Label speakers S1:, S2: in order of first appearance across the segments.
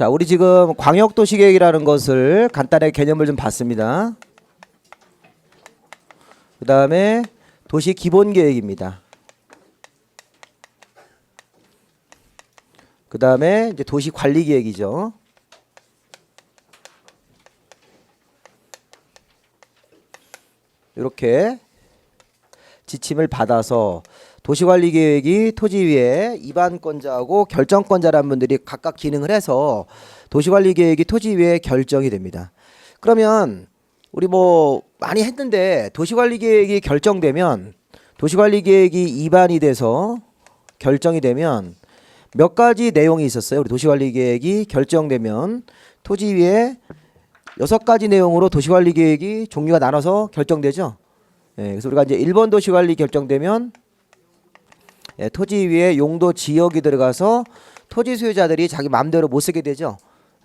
S1: 자, 우리 지금 광역도시계획이라는 것을 간단하게 개념을 좀 봤습니다. 그 다음에 도시기본계획입니다. 그 다음에 이제 도시관리계획이죠. 이렇게 지침을 받아서 도시관리계획이 토지위에 입안권자하고 결정권자라는 분들이 각각 기능을 해서 도시관리계획이 토지위에 결정이 됩니다. 그러면 우리 뭐 많이 했는데 도시관리계획이 결정되면 도시관리계획이 입안이 돼서 결정이 되면 몇 가지 내용이 있었어요. 우리 도시관리계획이 결정되면 토지위에 6가지 내용으로 도시관리계획이 종류가 나눠서 결정되죠. 예, 그래서 우리가 이제 1번 도시관리 결정되면 토지위에 용도 지역이 들어가서 토지 소유자들이 자기 마음대로 못 쓰게 되죠.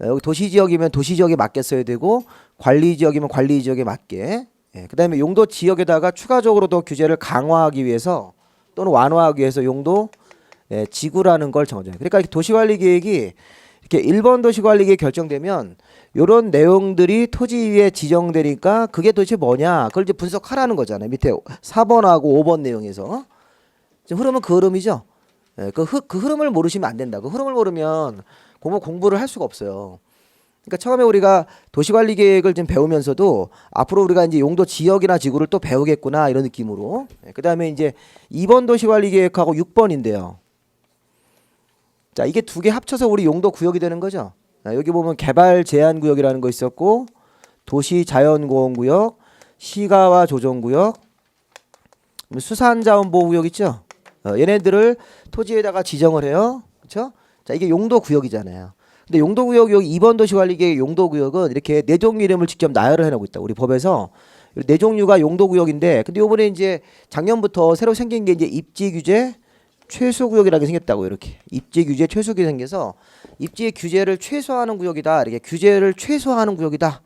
S1: 여기 도시지역이면 도시지역에 맞게 써야 되고 관리지역이면 관리지역에 맞게. 그 다음에 용도 지역에다가 추가적으로 더 규제를 강화하기 위해서 또는 완화하기 위해서 용도 지구라는 걸 정하죠. 그러니까 도시관리계획이 이렇게 1번 도시관리계획 결정되면 이런 내용들이 토지위에 지정되니까 그게 도대체 뭐냐 그걸 이제 분석하라는 거잖아요. 밑에 4번하고 5번 내용에서 흐름은 그 흐름이죠. 그 흐름을 모르시면 안 된다. 그 흐름을 모르면 공부를 할 수가 없어요. 그러니까 처음에 우리가 도시관리계획을 좀 배우면서도 앞으로 우리가 이제 용도 지역이나 지구를 또 배우겠구나 이런 느낌으로. 그 다음에 이제 2번 도시관리계획하고 6번인데요. 자, 이게 두 개 합쳐서 우리 용도 구역이 되는 거죠. 여기 보면 개발 제한 구역이라는 거 있었고 도시 자연공원구역, 시가와 조정구역, 수산자원보호구역 있죠. 얘네들을 토지에다가 지정을 해요. 그렇죠? 자, 이게 용도 구역이잖아요. 근데 용도 구역 여기 2번 도시관리계획 용도 구역은 이렇게 네 종류 이름을 직접 나열을 해놓고 있다. 우리 법에서 네 종류가 용도 구역인데, 근데 이번에 이제 작년부터 새로 생긴 게 이제 입지 규제 최소 구역이라는 게 생겼다고. 이렇게 입지 규제 최소 구역이 생겨서 입지 규제를 최소화하는 구역이다. 이렇게 규제를 최소화하는 구역이다.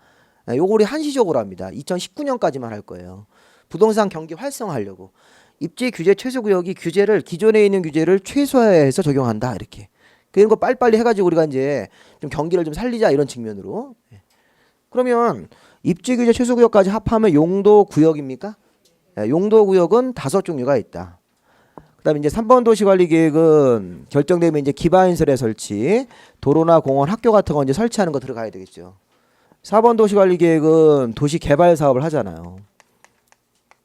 S1: 요거 우리 한시적으로 합니다. 2019년까지만 할 거예요. 부동산 경기 활성화하려고. 입지 규제 최소 구역이 규제를 기존에 있는 규제를 최소화해서 적용한다. 이렇게. 그런 거 빨리빨리 해가지고 우리가 이제 좀 경기를 좀 살리자 이런 측면으로. 그러면 입지 규제 최소 구역까지 합하면 용도 구역입니까? 용도 구역은 5종류가 있다. 그다음에 이제 3번 도시관리계획은 결정되면 이제 기반시설의 설치, 도로나 공원, 학교 같은 거 이제 설치하는 거 들어가야 되겠죠. 4번 도시관리계획은 도시 개발 사업을 하잖아요.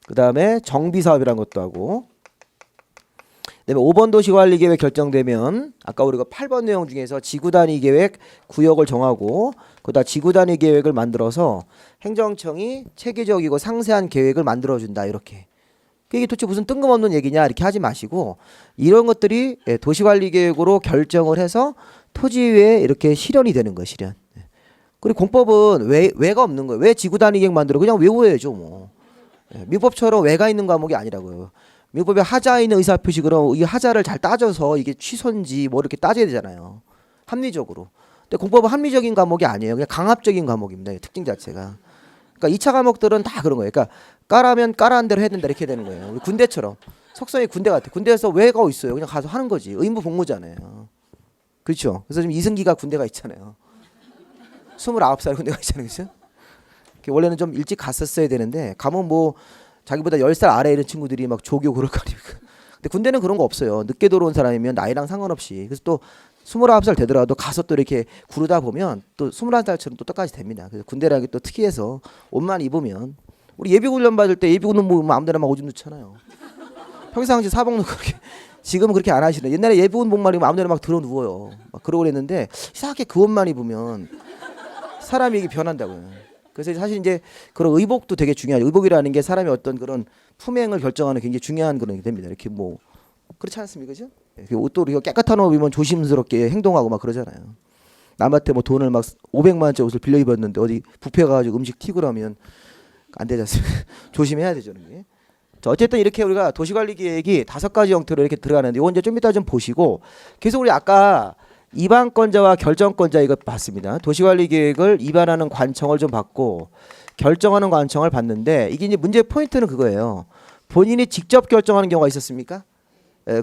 S1: 그다음에 정비 사업이라는 것도 하고. 그다음에 5번 도시관리계획 결정되면 아까 우리가 8번 내용 중에서 지구단위 계획 구역을 정하고 그다음 지구단위 계획을 만들어서 행정청이 체계적이고 상세한 계획을 만들어준다. 이렇게. 이게 도대체 무슨 뜬금없는 얘기냐 이렇게 하지 마시고 이런 것들이 도시관리계획으로 결정을 해서 토지위에 이렇게 실현이 되는 거예요. 실현. 그리고 공법은 왜가 없는 거예요. 왜 지구단위계획 만들어? 그냥 외워야죠 뭐. 민법처럼 왜가 있는 과목이 아니라고요. 민법에 하자에 있는 의사표시 그럼 이 하자를 잘 따져서 이게 취소인지 뭐 이렇게 따져야 되잖아요. 합리적으로. 근데 공법은 합리적인 과목이 아니에요. 그냥 강압적인 과목입니다. 특징 자체가. 그러니까 2차 과목들은 다 그런 거예요. 그러니까 까라면 까라한 대로 해야 된다 이렇게 되는 거예요. 우리 군대처럼. 석성이 군대 같아. 군대에서 왜가 있어요? 그냥 가서 하는 거지. 의무 복무잖아요. 그렇죠? 그래서 지금 이승기가 군대가 있잖아요. 29살 군대가 있잖아요. 그렇죠? 원래는 좀 일찍 갔었어야 되는데 가면 뭐 자기보다 10살 아래 이런 친구들이 막 조교 그럴 거 아닙니까? 근데 군대는 그런 거 없어요. 늦게 들어온 사람이면 나이랑 상관없이. 그래서 또 29살 되더라도 가서 또 이렇게 구르다 보면 또 21살처럼 또 똑같이 됩니다. 그래서 군대라는 게 또 특이해서 옷만 입으면 우리 예비훈련 받을 때 예비군은 뭐 마음대로 막 오줌 넣잖아요. 평상시 사복 넣고 그렇게 지금은 그렇게 안 하시네. 옛날에 예비군복만 입으면 마음대로 막 들어 누워요. 막 그러고 그랬는데 이상하게 그 옷만 입으면 사람이 이게 변한다고요. 그래서 사실 이제 그런 의복도 되게 중요하죠. 의복이라는 게 사람의 어떤 그런 품행을 결정하는 굉장히 중요한 그런 게 됩니다. 이렇게 뭐 그렇지 않습니까, 그죠? 옷도 우리가 깨끗한 옷 입으면 조심스럽게 행동하고 막 그러잖아요. 남한테 뭐 돈을 막 500만 원짜리 옷을 빌려 입었는데 어디 뷔페 가가지고 음식 튀고 그러면 안 되지 않습니까? 조심해야 되죠. 자, 어쨌든 이렇게 우리가 도시관리계획이 5가지 형태로 이렇게 들어가는데 이건 이제 좀 이따 좀 보시고 계속 우리 아까 입안권자와 결정권자 이거 봤습니다. 도시관리계획을 입안하는 관청을 좀 봤고 결정하는 관청을 봤는데 이게 이제 문제 포인트는 그거예요. 본인이 직접 결정하는 경우가 있었습니까?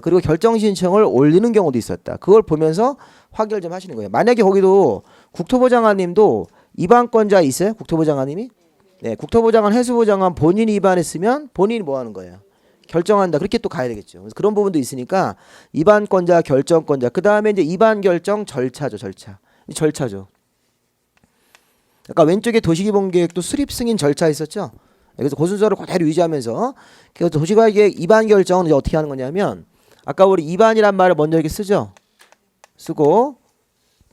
S1: 그리고 결정 신청을 올리는 경우도 있었다. 그걸 보면서 확인을 좀 하시는 거예요. 만약에 거기도 국토부 장관님도 입안권자 있어요? 국토부 장관님이? 네, 국토부 장관, 해수부 장관 본인이 입안했으면 본인이 뭐 하는 거예요? 결정한다. 그렇게 또 가야 되겠죠. 그래서 그런 부분도 있으니까 입안권자, 결정권자. 그 다음에 이제 입안 결정 절차죠, 절차. 절차죠. 아까 왼쪽에 도시기본계획도 수립 승인 절차 있었죠. 그래서 그 순서를 그대로 유지하면서 그래서 도시계획 입안 결정은 이제 어떻게 하는 거냐면 아까 우리 입안이란 말을 먼저 이렇게 쓰죠. 쓰고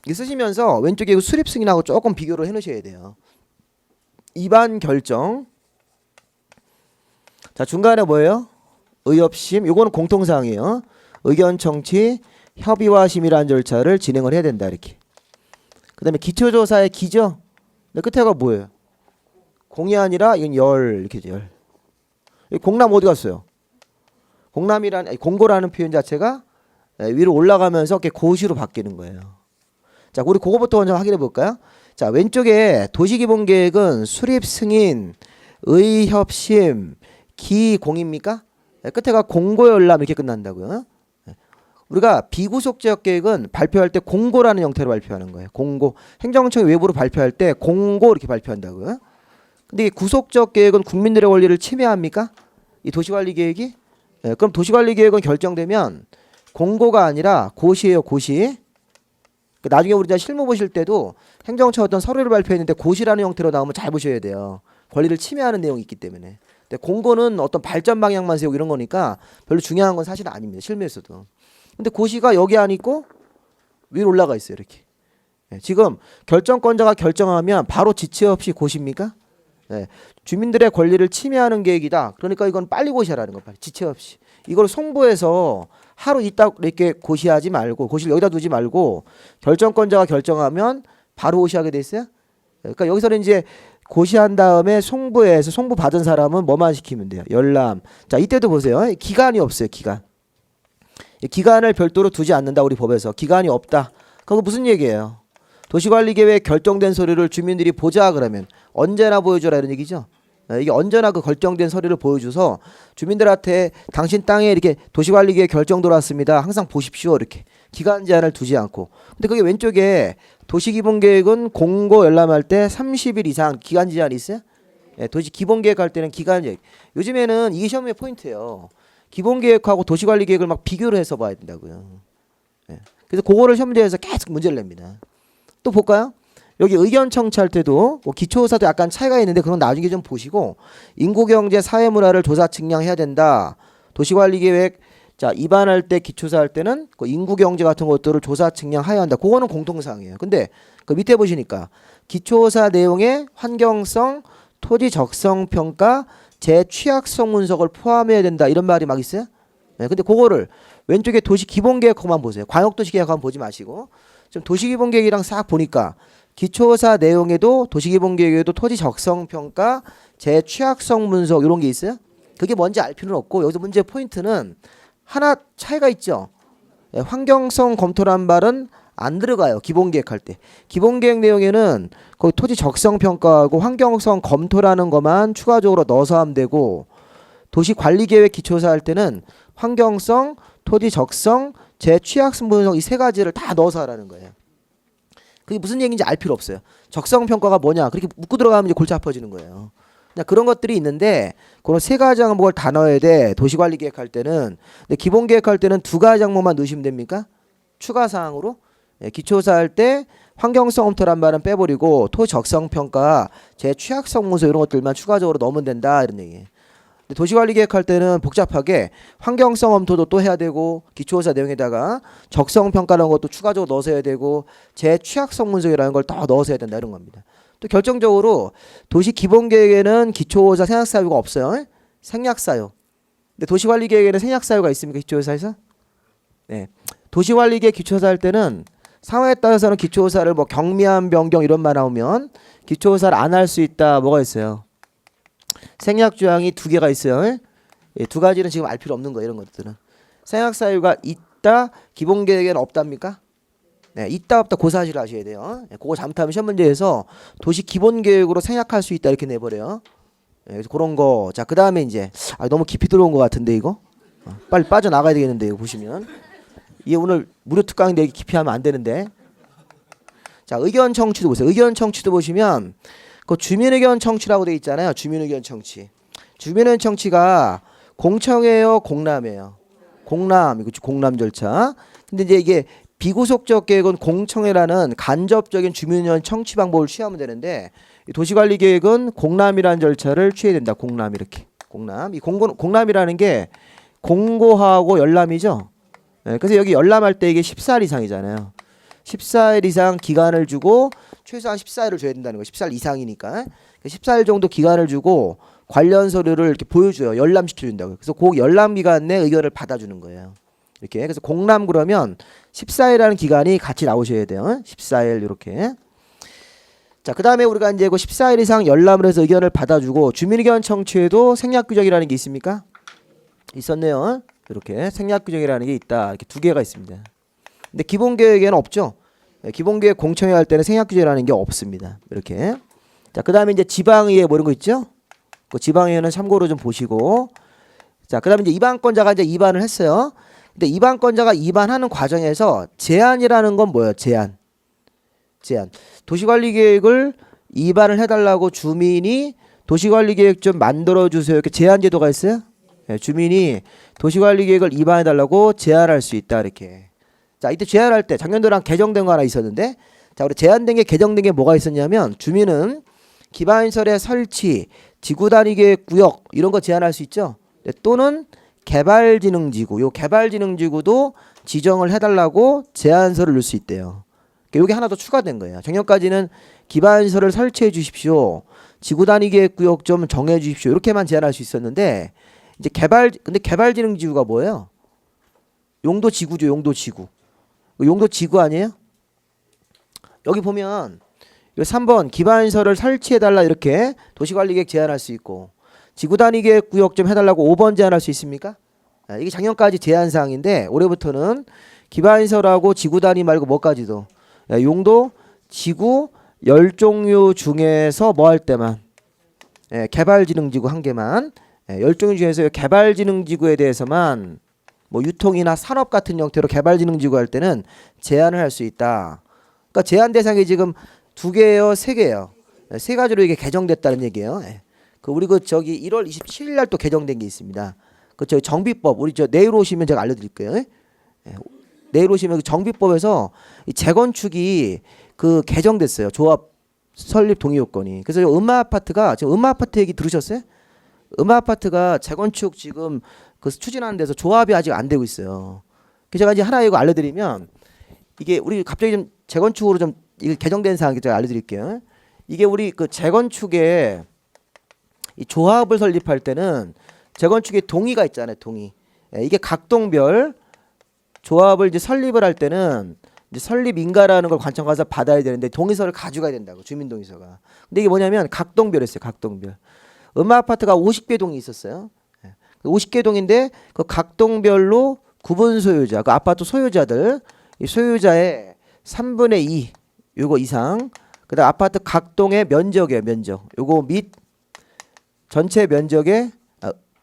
S1: 이게 쓰시면서 왼쪽에 수립 승인하고 조금 비교를 해놓으셔야 돼요. 입안 결정. 자 중간에 뭐예요? 의협심. 요거는 공통사항이에요. 의견 청취, 협의와 심의라는 절차를 진행을 해야 된다 이렇게. 그 다음에 기초조사의 기죠. 근데 끝에가 뭐예요? 공이 아니라 이건 열 이렇게죠. 열. 공람 어디 갔어요? 공람이라는 공고라는 표현 자체가 위로 올라가면서 이렇게 고시로 바뀌는 거예요. 자, 우리 그거부터 먼저 확인해 볼까요? 자, 왼쪽에 도시기본계획은 수립 승인, 의협심, 기공입니까? 끝에가 공고 열람 이렇게 끝난다고요. 우리가 비구속지역계획은 발표할 때 공고라는 형태로 발표하는 거예요. 공고. 행정청이 외부로 발표할 때 공고 이렇게 발표한다고요. 근데 이 구속지역계획은 국민들의 권리를 침해합니까? 이 도시관리계획이? 네, 그럼 도시관리계획은 결정되면 공고가 아니라 고시예요. 고시. 나중에 우리 실무 보실 때도 행정처 어떤 서류를 발표했는데 고시라는 형태로 나오면 잘 보셔야 돼요. 권리를 침해하는 내용이 있기 때문에. 근데 공고는 어떤 발전 방향만 세우고 이런 거니까 별로 중요한 건 사실은 아닙니다. 실무에서도. 근데 고시가 여기 안 있고 위로 올라가 있어요. 이렇게. 네, 지금 결정권자가 결정하면 바로 지체 없이 고시입니까? 네, 주민들의 권리를 침해하는 계획이다. 그러니까 이건 빨리 고시하라는 거예요. 지체 없이. 이걸 송부해서 하루 있다 이렇게 고시하지 말고 고시를 여기다 두지 말고 결정권자가 결정하면 바로 고시하게 돼 있어요. 그러니까 여기서는 이제 고시한 다음에 송부해서 송부 받은 사람은 뭐만 시키면 돼요. 열람. 자 이때도 보세요. 기간이 없어요. 기간. 기간을 별도로 두지 않는다. 우리 법에서. 기간이 없다. 그거 무슨 얘기예요? 도시관리계획 결정된 서류를 주민들이 보자 그러면 언제나 보여줘라 이런 얘기죠. 이게 언제나 그 결정된 서류를 보여줘서 주민들한테 당신 땅에 이렇게 도시관리계획 결정 들어왔습니다. 항상 보십시오 이렇게 기간 제한을 두지 않고. 근데 그게 왼쪽에 도시기본계획은 공고 열람할 때 30일 이상 기간 제한이 있어요? 예, 도시기본계획 할 때는 기간 제한. 요즘에는 이게 시험의 포인트예요. 기본계획하고 도시관리계획을 막 비교를 해서 봐야 된다고요. 예. 그래서 그거를 시험 문제에서 계속 문제를 냅니다. 또 볼까요? 여기 의견 청취할 때도 뭐 기초조사도 약간 차이가 있는데 그건 나중에 좀 보시고 인구경제 사회문화를 조사 측량해야 된다. 도시관리계획 자 입안할 때 기초조사 할 때는 그 인구경제 같은 것들을 조사 측량해야 한다. 그거는 공통사항이에요. 근데 그 밑에 보시니까 기초조사 내용에 환경성, 토지 적성 평가, 재취약성 분석을 포함해야 된다. 이런 말이 막 있어요. 네, 근데 그거를 왼쪽에 도시기본계획만 보세요. 광역도시계획만 보지 마시고 좀 도시기본계획이랑 싹 보니까 기초조사 내용에도 도시기본계획에도 토지 적성 평가, 재취약성 분석 이런 게 있어요. 그게 뭔지 알 필요는 없고 여기서 문제 포인트는 하나 차이가 있죠. 예, 환경성 검토란 말은 안 들어가요. 기본계획할 때. 기본계획 내용에는 거기 토지 적성 평가하고 환경성 검토라는 것만 추가적으로 넣어서 하면 되고 도시관리계획 기초조사 할 때는 환경성, 토지 적성, 재취약성 분석 이 세 가지를 다 넣어서 하라는 거예요. 그게 무슨 얘기인지 알 필요 없어요. 적성 평가가 뭐냐 그렇게 묻고 들어가면 이제 골치 아파지는 거예요. 그냥 그런 것들이 있는데 그런 세 가지 항목을 다 넣어야 돼. 도시관리계획 할 때는. 근데 기본계획 할 때는 두 가지 항목만 넣으시면 됩니까? 추가 사항으로. 예, 기초조사 할 때 환경성 검토란 말은 빼버리고 토지 적성 평가, 재취약성 문서 이런 것들만 추가적으로 넣으면 된다 이런 얘기예요. 도시관리계획 할 때는 복잡하게 환경성 검토도 또 해야 되고 기초조사 내용에다가 적성평가라는 것도 추가적으로 넣어서 해야 되고 재취약성 분석이라는 걸 더 넣어서 해야 된다 이런 겁니다. 또 결정적으로 도시기본계획에는 기초조사 생략사유가 없어요. 생략사유. 근데 도시관리계획에는 생략사유가 있습니까? 기초조사에서? 네. 도시관리계획 기초조사 할 때는 상황에 따라서는 기초조사를 뭐 경미한 변경 이런 말 나오면 기초조사를 안 할 수 있다. 뭐가 있어요? 생략 조항이 두 개가 있어요. 예, 두 가지는 지금 알 필요 없는 거예요. 이런 것들은. 생략 사유가 있다. 기본계획에는 없답니까? 네, 있다 없다 그 사실을 아셔야 돼요. 예, 그거 잘못하면 시험 문제에서 도시 기본계획으로 생략할 수 있다 이렇게 내버려요. 예, 그래서 그런 거. 자, 그 다음에 이제 너무 깊이 들어온 것 같은데 이거 빨리 빠져나가야 되겠는데 이거 보시면 이게 오늘 무료 특강인데 깊이 하면 안 되는데. 자, 의견 청취도 보세요. 의견 청취도 보시면 그 주민 의견 청취라고 돼 있잖아요. 주민 의견 청취. 주민 의견 청취가 공청회예요, 공람이에요. 공람, 이거 공람 절차. 근데 이제 이게 비구속적 계획은 공청회라는 간접적인 주민 의견 청취 방법을 취하면 되는데 도시관리 계획은 공람이라는 절차를 취해야 된다. 공람 이렇게. 공람. 이 공람이라는 게 공고하고 열람이죠. 네, 그래서 여기 열람할 때 이게 14일 이상이잖아요. 14일 이상 기간을 주고 최소한 14일을 줘야 된다는 거예요. 14일 이상이니까. 14일 정도 기간을 주고 관련 서류를 이렇게 보여줘요. 열람시켜준다고요. 그래서 그 열람 기간 내 의견을 받아주는 거예요. 이렇게. 그래서 공람 그러면 14일이라는 기간이 같이 나오셔야 돼요. 14일 이렇게. 자, 그 다음에 우리가 이제 그 14일 이상 열람을 해서 의견을 받아주고 주민의견 청취에도 생략규정이라는 게 있습니까? 있었네요. 이렇게 생략규정이라는 게 있다. 이렇게 두 개가 있습니다. 근데 기본계획에는 없죠. 기본계획 공청회 할 때는 생략규정이라는 게 없습니다. 이렇게. 자, 그 다음에 이제 지방의회 뭐 이런 거 있죠? 그 지방의회는 참고로 좀 보시고. 자, 그 다음에 이제 입안권자가 이제 입안을 했어요. 근데 입안권자가 입안하는 과정에서 제안이라는 건 뭐예요? 제안. 도시관리계획을 입안을 해달라고 주민이 도시관리계획 좀 만들어주세요. 이렇게 제안 제도가 있어요. 네, 주민이 도시관리계획을 입안해달라고 제안할 수 있다. 이렇게. 자, 이때 제안할 때 작년도랑 개정된 거 하나 있었는데, 자, 우리 제안된 게 개정된 게 뭐가 있었냐면 주민은 기반시설의 설치, 지구단위계획 구역 이런 거 제안할 수 있죠. 네, 또는 개발진흥지구, 요 개발진흥지구도 지정을 해달라고 제안서를 넣을 수 있대요. 여기 하나 더 추가된 거예요. 작년까지는 기반시설을 설치해 주십시오. 지구단위계획구역 좀 정해 주십시오. 이렇게만 제안할 수 있었는데 이제 근데 개발진흥지구가 뭐예요? 용도지구죠. 용도지구. 용도지구 아니에요? 여기 보면 3번 기반시설을 설치해달라 이렇게 도시관리계획 제안할 수 있고 지구단위계획구역 좀 해달라고 5번 제안할 수 있습니까? 이게 작년까지 제안사항인데 올해부터는 기반시설하고 지구단위 말고 뭐까지도 용도, 지구, 10종류 중에서 뭐 할 때만 개발진흥지구 한 개만 10종류 중에서 개발진흥지구에 대해서만 뭐 유통이나 산업 같은 형태로 개발진흥지구 할 때는 제한을 할 수 있다. 그러니까 제한 대상이 지금 2개예요, 3개예요. 3가지로 이게 개정됐다는 얘기예요. 우리 저기 1월 27일 날 또 개정된 게 있습니다. 저기 정비법 우리 내일 오시면 제가 알려드릴게요. 내일 오시면 정비법에서 이 재건축이 개정됐어요. 조합 설립 동의 요건이. 그래서 음마아파트가 지금 음마아파트 얘기 들으셨어요? 음마아파트가 재건축 지금 추진하는 데서 조합이 아직 안 되고 있어요. 그래서 제가 이제 하나 이거 알려드리면 이게 우리 갑자기 좀 재건축으로 좀 이게 개정된 사항 제가 알려드릴게요. 이게 우리 재건축에 이 조합을 설립할 때는 재건축에 동의가 있잖아요. 동의. 이게 각 동별 조합을 이제 설립을 할 때는 이제 설립 인가라는 걸 관청 가서 받아야 되는데 동의서를 가져가야 된다고 주민 동의서가. 근데 이게 뭐냐면 각동별이었어요. 각동별. 음마아파트가 50개 동이 있었어요. 50개 동인데 그 각동별로 구분 소유자, 그 아파트 소유자들, 이 소유자의 3분의 2 요거 이상, 그다음 아파트 각동의 면적이에요. 면적. 요거 및 전체 면적의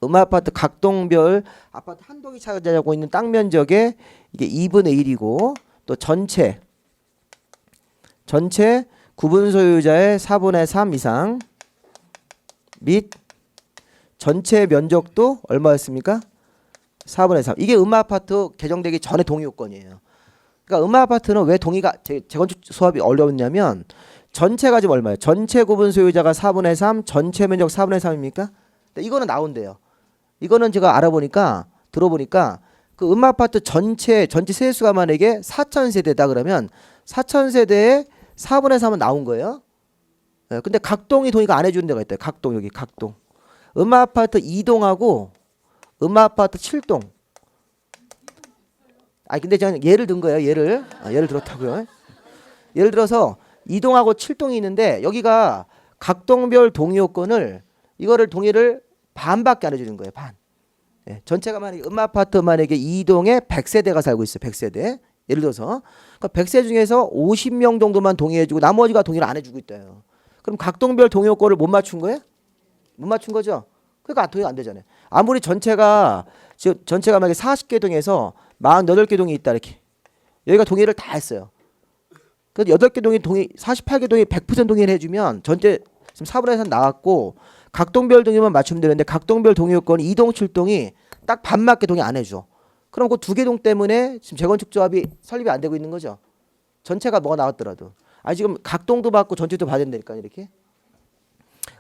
S1: 음아파트 각동별 아파트 한 동이 차지하고 있는 땅 면적의 이게 2분의 1이고 또 전체 구분 소유자의 4분의 3 이상 및 전체 면적도 얼마였습니까? 4분의 3. 이게 음아파트 개정되기 전에 동의 요건이에요. 그러니까 음아파트는 왜 동의가 재건축 수합이 어려웠냐면 전체가 지금 얼마예요? 전체 구분 소유자가 4분의 3, 전체 면적 4분의 3입니까? 이거는 나온대요. 이거는 제가 알아보니까 들어보니까 그 음아파트 전체 세수가 만약에 4,000세대다 그러면 4,000세대에 4분의 3은 나온 거예요. 근데 각동이 동의가 안 해주는 데가 있대요. 각동 여기 각동. 음아파트 2동하고 음아파트 7동. 근데 저는 예를 든 거예요. 예를 들었다고요. 예를 들어서 2동하고 7동이 있는데 여기가 각동별 동의 요건을 이거를 동의를 반밖에 안 해주는 거예요. 반. 전체가 만약에 음아파트 만약에 2동에 100세대가 살고 있어요. 100세대. 예를 들어서 그러니까 100세 중에서 50명 정도만 동의해주고 나머지가 동의를 안 해주고 있대요. 그럼 각동별 동의 요건을 못 맞춘 거예요? 못 맞춘 거죠. 그러니까 동의가 안 되잖아요. 아무리 전체가 만약에 40개 동에서 48개 동이 있다 이렇게 여기가 동의를 다 했어요. 그 8개 동이 48개 동이 100% 동의를 해주면 전체 지금 4분의 3 나왔고 각동별 동의만 맞추면 되는데 각동별 동의 요건이 2동 7동이 딱 반맞게 동의 안 해줘. 그럼 그 2개 동 때문에 지금 재건축 조합이 설립이 안 되고 있는 거죠. 전체가 뭐가 나왔더라도. 아니 지금 각동도 받고 전체도 받아야 된다니까 이렇게.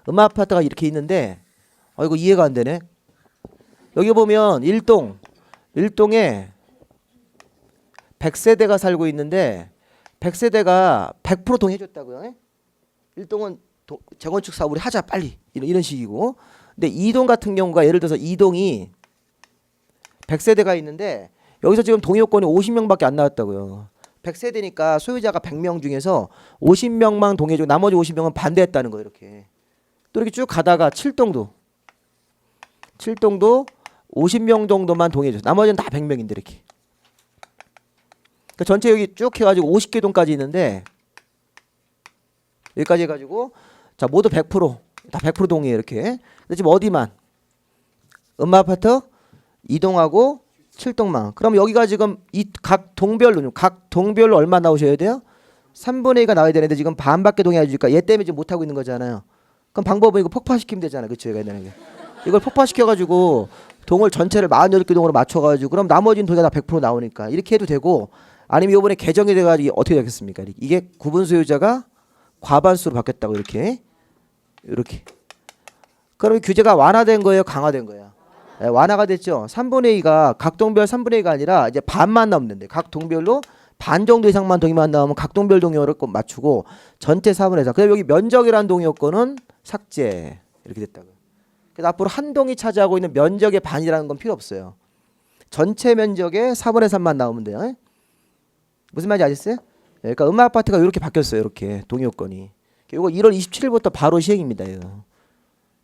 S1: 음악 아파트가 이렇게 있는데 이거 이해가 안 되네. 여기 보면 1동에 100세대가 살고 있는데 100세대가 100% 동의해줬다고요. 1동은 재건축 사업 우리 하자 빨리 이런 식이고, 근데 2동 같은 경우가 예를 들어서 2동이 100세대가 있는데 여기서 지금 동의 요건이 50명밖에 안 나왔다고요. 100세대니까 소유자가 100명 중에서 50명만 동의해주고 나머지 50명은 반대했다는 거예요. 이렇게 또 이렇게 쭉 가다가 7동도 50명 정도만 동의해줘. 나머지는 다 100명인데 이렇게. 그러니까 전체 여기 쭉 해가지고 50개 동까지 있는데 여기까지 해가지고 자 모두 100%다 100% 동의해 이렇게. 근데 지금 어디만 음마아파트 2동하고 7동만. 그럼 여기가 지금 이 각 동별로 얼마 나오셔야 돼요? 3분의 2가 나와야 되는데 지금 반밖에 동의해 주니까 얘 때문에 지금 못 하고 있는 거잖아요. 그럼 방법은 이거 폭파시키면 되잖아요. 그렇죠? 이걸 폭파시켜가지고 동을 전체를 48개 동으로 맞춰가지고 그럼 나머지는 동의가 다 100% 나오니까 이렇게 해도 되고, 아니면 이번에 개정이 돼가지고 어떻게 되겠습니까? 이게 구분 소유자가 과반수로 바뀌었다고 이렇게. 그럼 규제가 완화된 거예요? 강화된 거예요? 네, 완화가 됐죠. 3분의 2가 각 동별 3분의 2가 아니라 이제 반만 남는데 각 동별로 반 정도 이상만 동의만 나오면 각 동별 동의어를 꼭 맞추고 전체 4분의 4. 그다음에 여기 면적이라는 동의 요건은 삭제 이렇게 됐다고. 그래서 앞으로 한 동이 차지하고 있는 면적의 반이라는 건 필요 없어요. 전체 면적의 4분의 3만 나오면 돼요. 무슨 말인지 아셨어요? 그러니까 음악아파트가 이렇게 바뀌었어요. 이렇게 동의 요건이. 이거 1월 27일부터 바로 시행입니다. 이거.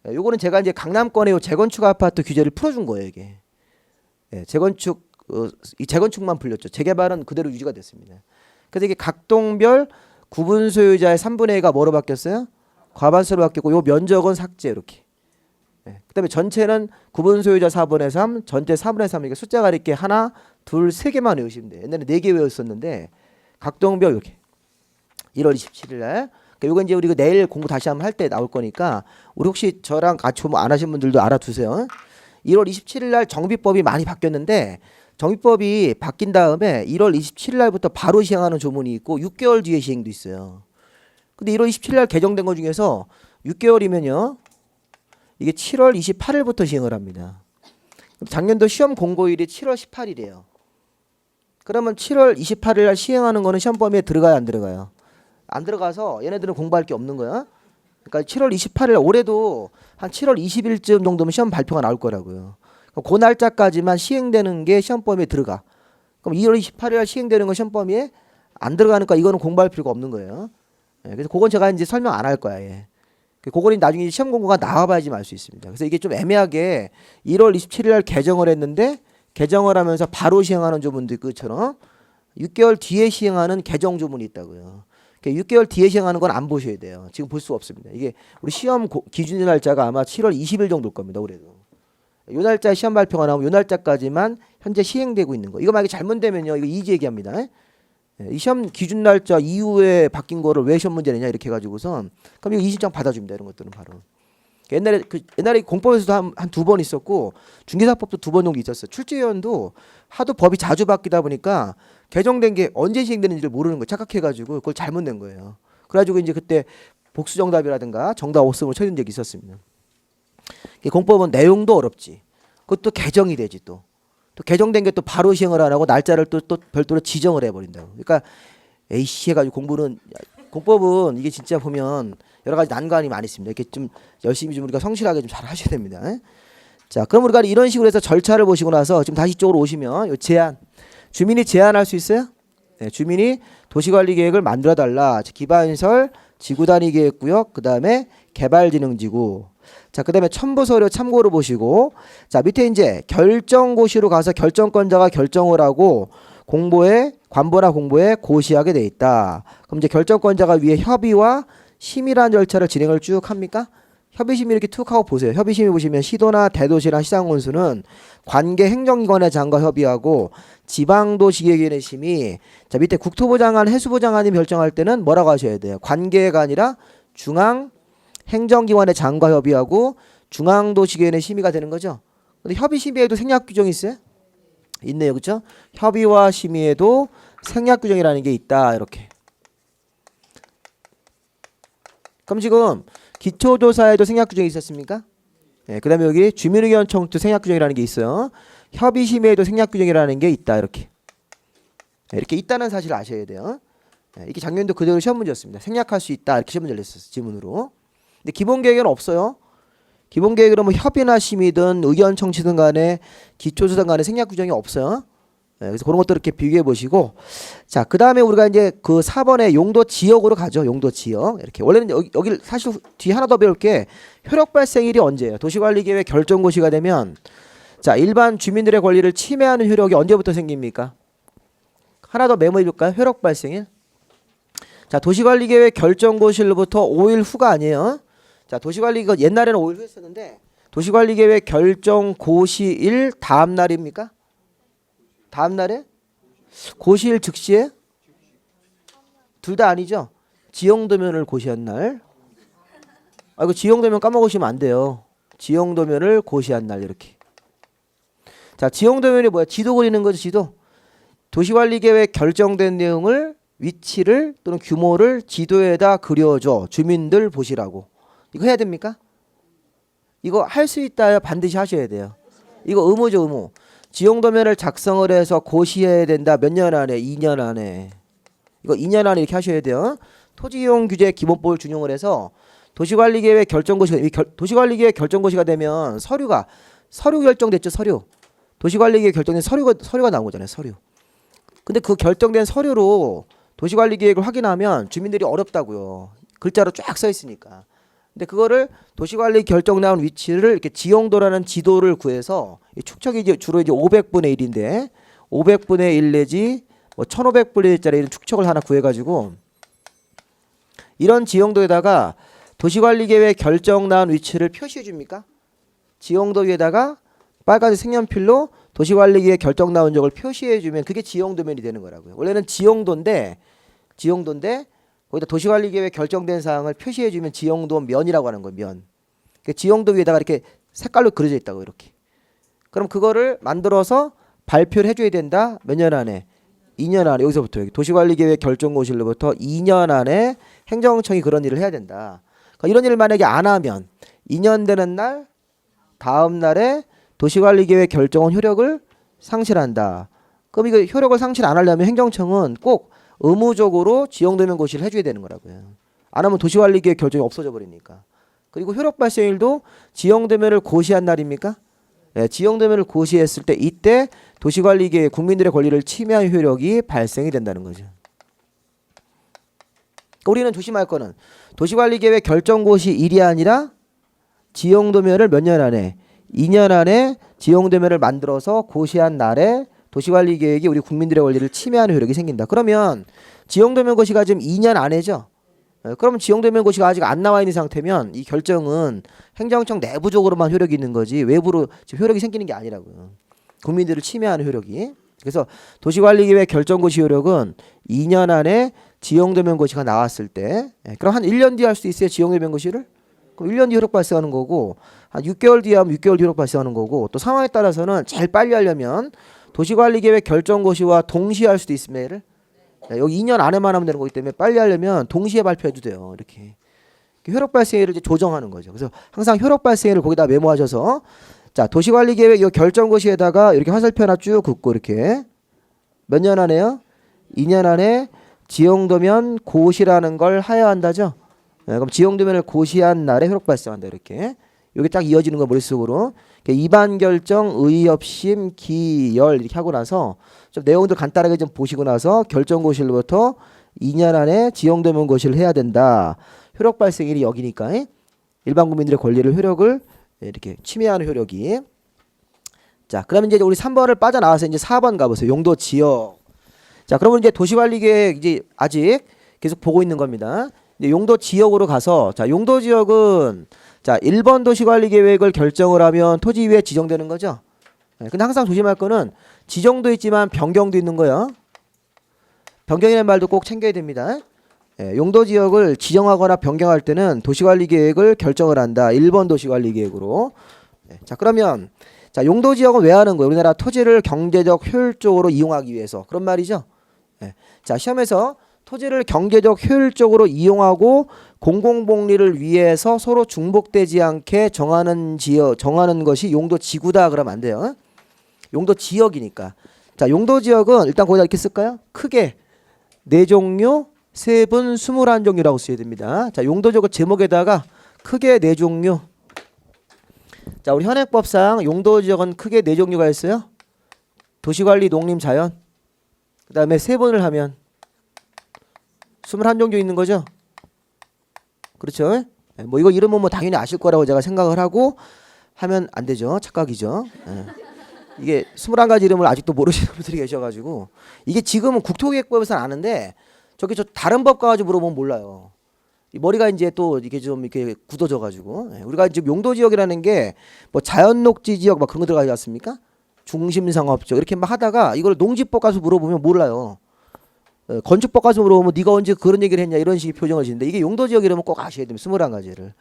S1: 요거는 제가 이제 강남권의 재건축 아파트 규제를 풀어준 거예요. 이게. 이 재건축만 풀렸죠. 재개발은 그대로 유지가 됐습니다. 그래서 이게 각동별 구분 소유자의 3분의 2가 뭐로 바뀌었어요? 과반수로 바뀌었고 요 면적은 삭제 이렇게. 그다음에 전체는 구분 소유자 4분의 3, 전체 4분의 3. 이게 숫자가 이렇게 하나, 둘, 세 개만 외우시면 돼요. 옛날에 4개 외웠었는데 각동별 이렇게 1월 27일 날. 그러니까 요거 이제 우리 내일 공부 다시 한번 할 때 나올 거니까 우리 혹시 저랑 같이 공부 안 하신 분들도 알아두세요. 1월 27일 날 정비법이 많이 바뀌었는데 정비법이 바뀐 다음에 1월 27일 날부터 바로 시행하는 조문이 있고 6개월 뒤에 시행도 있어요. 근데 1월 27일 날 개정된 것 중에서 6개월이면요. 이게 7월 28일부터 시행을 합니다. 작년도 시험 공고일이 7월 18일이에요. 그러면 7월 28일 날 시행하는 거는 시험 범위에 들어가요, 안 들어가요? 안 들어가서 얘네들은 공부할 게 없는 거야. 그러니까 7월 28일 올해도 한 7월 20일쯤 정도면 시험 발표가 나올 거라고요. 그 날짜까지만 시행되는 게 시험 범위에 들어가. 그럼 2월 28일 날 시행되는 건 시험 범위에 안 들어가니까 이거는 공부할 필요가 없는 거예요. 그래서 그건 제가 이제 설명 안 할 거야. 그거는 나중에 시험 공고가 나와봐야지 알 수 있습니다. 그래서 이게 좀 애매하게 1월 27일 날 개정을 했는데 개정을 하면서 바로 시행하는 조문도 있고 그처럼 6개월 뒤에 시행하는 개정 조문이 있다고요. 6개월 뒤에 시행하는 건 안 보셔야 돼요. 지금 볼 수 없습니다. 이게 우리 시험 기준일 날짜가 아마 7월 20일 정도일 겁니다. 올해도. 요 날짜에 시험 발표가 나오면 요 날짜까지만 현재 시행되고 있는 거. 이거 만약에 잘못되면요. 이거 이의 제기합니다. 이 시험 기준 날짜 이후에 바뀐 거를 왜 시험 문제 내냐 이렇게 해가지고선 그럼 이거 이의신청 받아줍니다. 이런 것들은 바로. 옛날에 공법에서도 한 2번 있었고 중개사법도 2번 정도 있었어요. 출제위원도 하도 법이 자주 바뀌다 보니까 개정된 게 언제 시행되는지를 모르는 거 착각해가지고 그걸 잘못 낸 거예요. 그래가지고 이제 그때 복수정답이라든가 정답 없음으로 처리된 적이 있었습니다. 공법은 내용도 어렵지. 그것도 개정이 되지 또 개정된 게 또 바로 시행을 안 하고 날짜를 또 별도로 지정을 해버린다고. 그러니까 에이씨 해가지고 공법은 이게 진짜 보면 여러 가지 난관이 많이 있습니다. 이렇게 좀 열심히 좀 우리가 성실하게 좀 잘 하셔야 됩니다. 자, 그럼 우리가 이런 식으로 해서 절차를 보시고 나서 지금 다시 이쪽으로 오시면 요 제안. 주민이 제안할 수 있어요? 네, 주민이 도시관리계획을 만들어달라. 기반시설, 지구단위계획구역, 그 다음에 개발진흥지구. 자, 그 다음에 첨부서류 참고로 보시고, 자, 밑에 이제 결정고시로 가서 결정권자가 결정을 하고 관보나 공보에 고시하게 돼 있다. 그럼 이제 결정권자가 위에 협의와 심의란 절차를 진행을 쭉 합니까? 협의심의 이렇게 툭 하고 보세요. 협의심에 보시면 시도나 대도시랑 시장군수는 관계 행정기관의 장과 협의하고 지방도시계획위원회 심의. 자, 밑에 국토부 장관, 해수부 장관이 결정할 때는 뭐라고 하셔야 돼요? 관계가 아니라 중앙 행정기관의 장과 협의하고 중앙도시계획위원회 심의가 되는 거죠. 근데 협의 심의에도 생략 규정이 있어요? 있네요. 그렇죠? 협의와 심의에도 생략 규정이라는 게 있다. 이렇게. 그럼 지금 기초조사에도 생략 규정이 있었습니까? 네, 그 다음에 여기 주민의견 청취 생략 규정이라는 게 있어요. 협의심의에도 생략 규정이라는 게 있다. 이렇게. 네, 이렇게 있다는 사실을 아셔야 돼요. 네, 이렇게 작년도 그대로 시험 문제였습니다. 생략할 수 있다. 이렇게 시험 문제를 냈었어요. 지문으로. 근데 기본 계획에는 없어요. 기본 계획으로 뭐 협의나 심의든 의견 청취든 간에 기초조사든 간에 생략 규정이 없어요. 네, 그래서 그런 것도 이렇게 비교해 보시고. 자, 그 다음에 우리가 이제 그 4번에 용도 지역으로 가죠. 용도 지역. 이렇게. 원래는 여기 사실 뒤에 하나 더 배울 게 효력 발생일이 언제예요? 도시관리계획 결정고시가 되면 자, 일반 주민들의 권리를 침해하는 효력이 언제부터 생깁니까? 하나 더 메모해 볼까요? 효력 발생일. 자, 도시관리계획 결정고시로부터 5일 후가 아니에요. 자, 도시관리가 옛날에는 5일 후 했었는데 도시관리계획 결정고시일 다음 날입니까? 다음 날에? 고시일 즉시에? 둘 다 아니죠? 지형도면을 고시한 날. 아, 이거 지형도면 까먹으시면 안 돼요. 지형도면을 고시한 날 이렇게. 자, 지형도면이 뭐야? 지도 그리는 거죠, 지도. 도시관리계획 결정된 내용을 위치를 또는 규모를 지도에다 그려줘. 주민들 보시라고. 이거 해야 됩니까? 이거 할 수 있다야 반드시 하셔야 돼요. 이거 의무죠, 의무. 지형도면을 작성을 해서 고시해야 된다. 몇 년 안에? 2년 안에. 이거 2년 안에 이렇게 하셔야 돼요. 토지이용규제 기본법을 준용을 해서 도시관리계획 결정고시가 도시관리계획 결정고시가 되면 서류 결정됐죠. 서류. 도시관리계획 결정된 서류가 나온 거잖아요. 서류. 근데 그 결정된 서류로 도시관리계획을 확인하면 주민들이 어렵다고요. 글자로 쫙 써 있으니까. 근데 그거를 도시관리 결정 나온 위치를 이렇게 지형도라는 지도를 구해서 축척이 이제 주로 이제 500분의 1인데 500분의 1 내지 뭐 1500분의 1짜리 이런 축척을 하나 구해가지고 이런 지형도에다가 도시관리계획 결정 나온 위치를 표시해 줍니까? 지형도 위에다가 빨간색 색연필로 도시관리계획 결정 나온 적을 표시해 주면 그게 지형도면이 되는 거라고요. 원래는 지형도인데 거기다 도시관리계획 결정된 사항을 표시해 주면 지형도면이라고 하는 거예요. 면. 그러니까 지형도 위에다가 이렇게 색깔로 그려져 있다고 이렇게. 그럼 그거를 만들어서 발표를 해줘야 된다. 몇 년 안에? 2년 안에. 여기서부터 여기 도시관리계획 결정고시로부터 2년 안에 행정청이 그런 일을 해야 된다. 그러니까 이런 일을 만약에 안 하면 2년 되는 날 다음 날에 도시관리계획 결정은 효력을 상실한다. 그럼 이거 효력을 상실 안 하려면 행정청은 꼭 의무적으로 지형도면 고시를 해줘야 되는 거라고요. 안 하면 도시관리계획 결정이 없어져 버리니까. 그리고 효력 발생일도 지형도면을 고시한 날입니까? 네, 지형도면을 고시했을 때 이때 도시관리계획 국민들의 권리를 침해한 효력이 발생이 된다는 거죠. 우리는 조심할 거는 도시관리계획 결정고시일이 아니라 지형도면을 몇 년 안에? 2년 안에 지형도면을 만들어서 고시한 날에 도시관리계획이 우리 국민들의 권리를 침해하는 효력이 생긴다. 그러면 지형도면 고시가 지금 2년 안에죠. 그러면 지형도면 고시가 아직 안 나와 있는 상태면 이 결정은 행정청 내부적으로만 효력이 있는 거지 외부로 지금 효력이 생기는 게 아니라고요. 국민들을 침해하는 효력이. 그래서 도시관리계획 결정고시 효력은 2년 안에 지형도면 고시가 나왔을 때 그럼 한 1년 뒤에 할 수 있어요. 지형도면 고시를? 그럼 1년 뒤 효력 발생하는 거고 한 6개월 뒤에 하면 6개월 뒤 효력 발생하는 거고 또 상황에 따라서는 제일 빨리 하려면 도시관리계획 결정고시와 동시에 할 수도 있습니다. 얘를. 여기 2년 안에만 하면 되는 거기 때문에 빨리 하려면 동시에 발표해도 돼요. 이렇게. 효력 발생일을 이제 조정하는 거죠. 그래서 항상 효력 발생일을 거기다 메모하셔서 자 도시관리계획 이 결정고시에다가 이렇게 화살표 하나 쭉 긋고 이렇게 몇 년 안에요? 2년 안에 지형도면 고시라는 걸 하여야 한다죠. 그럼 지형도면을 고시한 날에 효력 발생한다 이렇게. 여기 딱 이어지는 거 머릿속으로. 입안 결정, 의협심, 기열 이렇게 하고 나서 좀 내용들 간단하게 좀 보시고 나서 결정고시로부터 2년 안에 지형도면 고시를 해야 된다. 효력 발생일이 여기니까 일반 국민들의 권리를 효력을 이렇게 침해하는 효력이. 자, 그러면 이제 우리 3번을 빠져나와서 이제 4번 가보세요. 용도 지역. 자, 그러면 이제 도시관리계획 이제 아직 계속 보고 있는 겁니다. 이제 용도 지역으로 가서 자, 용도 지역은 자, 1번 도시관리계획을 결정을 하면 토지위에 지정되는 거죠. 네, 근데 항상 조심할 거는 지정도 있지만 변경도 있는 거예요. 변경이라는 말도 꼭 챙겨야 됩니다. 네, 용도지역을 지정하거나 변경할 때는 도시관리계획을 결정을 한다. 1번 도시관리계획으로. 네, 자, 그러면 자, 용도지역은 왜 하는 거예요? 우리나라 토지를 경제적 효율적으로 이용하기 위해서. 그런 말이죠. 네. 자, 시험에서 토지를 경제적 효율적으로 이용하고 공공복리를 위해서 서로 중복되지 않게 정하는 것이 용도지구다 그러면 안 돼요. 용도지역이니까. 자, 용도지역은 일단 거기다 이렇게 쓸까요? 크게 4종류, 세분 21종류라고 써야 됩니다. 자, 용도지역을 제목에다가 크게 4종류. 자, 우리 현행법상 용도지역은 크게 4종류가 있어요. 도시관리, 농림, 자연. 그 다음에 세분을 하면 21종류 있는 거죠. 그렇죠? 뭐 이거 이름은 뭐 당연히 아실 거라고 제가 생각을 하고 하면 안 되죠. 착각이죠. 이게 21가지 이름을 아직도 모르시는 분들이 계셔가지고 이게 지금은 국토기획법에서는 아는데 저기 저 다른 법 가가지고 물어보면 몰라요. 이 머리가 이제 또 이게 좀 이렇게 굳어져가지고 우리가 지금 용도지역이라는 게 뭐 자연녹지 지역 막 그런 거 들어가지 않습니까? 중심상업지역 이렇게 막 하다가 이걸 농지법 가서 물어보면 몰라요. 건축법 가서 물어보면 네가 언제 그런 얘기를 했냐 이런 식의 표정을 짓는데 이게 용도지역 이러면 꼭 아셔야 됩니다. 21가지를.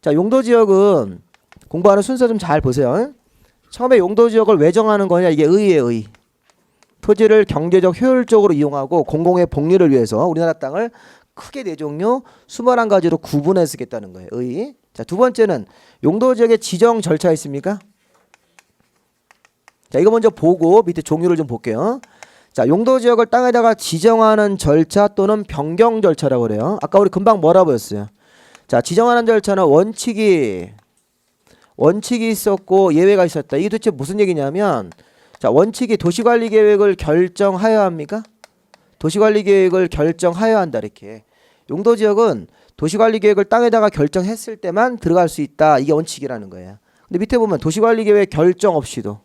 S1: 자, 용도지역은 공부하는 순서 좀 잘 보세요. 처음에 용도지역을 왜 정하는 거냐 이게 의예요. 의. 토지를 경제적 효율적으로 이용하고 공공의 복리를 위해서 우리나라 땅을 크게 4종류 21가지로 구분해 쓰겠다는 거예요. 의. 자, 두 번째는 용도지역의 지정 절차 있습니까? 자, 이거 먼저 보고 밑에 종류를 좀 볼게요. 자, 용도지역을 땅에다가 지정하는 절차 또는 변경 절차라고 그래요. 아까 우리 금방 뭐라 보였어요? 자, 지정하는 절차는 원칙이 있었고 예외가 있었다. 이게 도대체 무슨 얘기냐면 자, 원칙이 도시관리계획을 결정하여야 합니까? 도시관리계획을 결정하여야 한다 이렇게. 용도지역은 도시관리계획을 땅에다가 결정했을 때만 들어갈 수 있다. 이게 원칙이라는 거예요. 근데 밑에 보면 도시관리계획 결정 없이도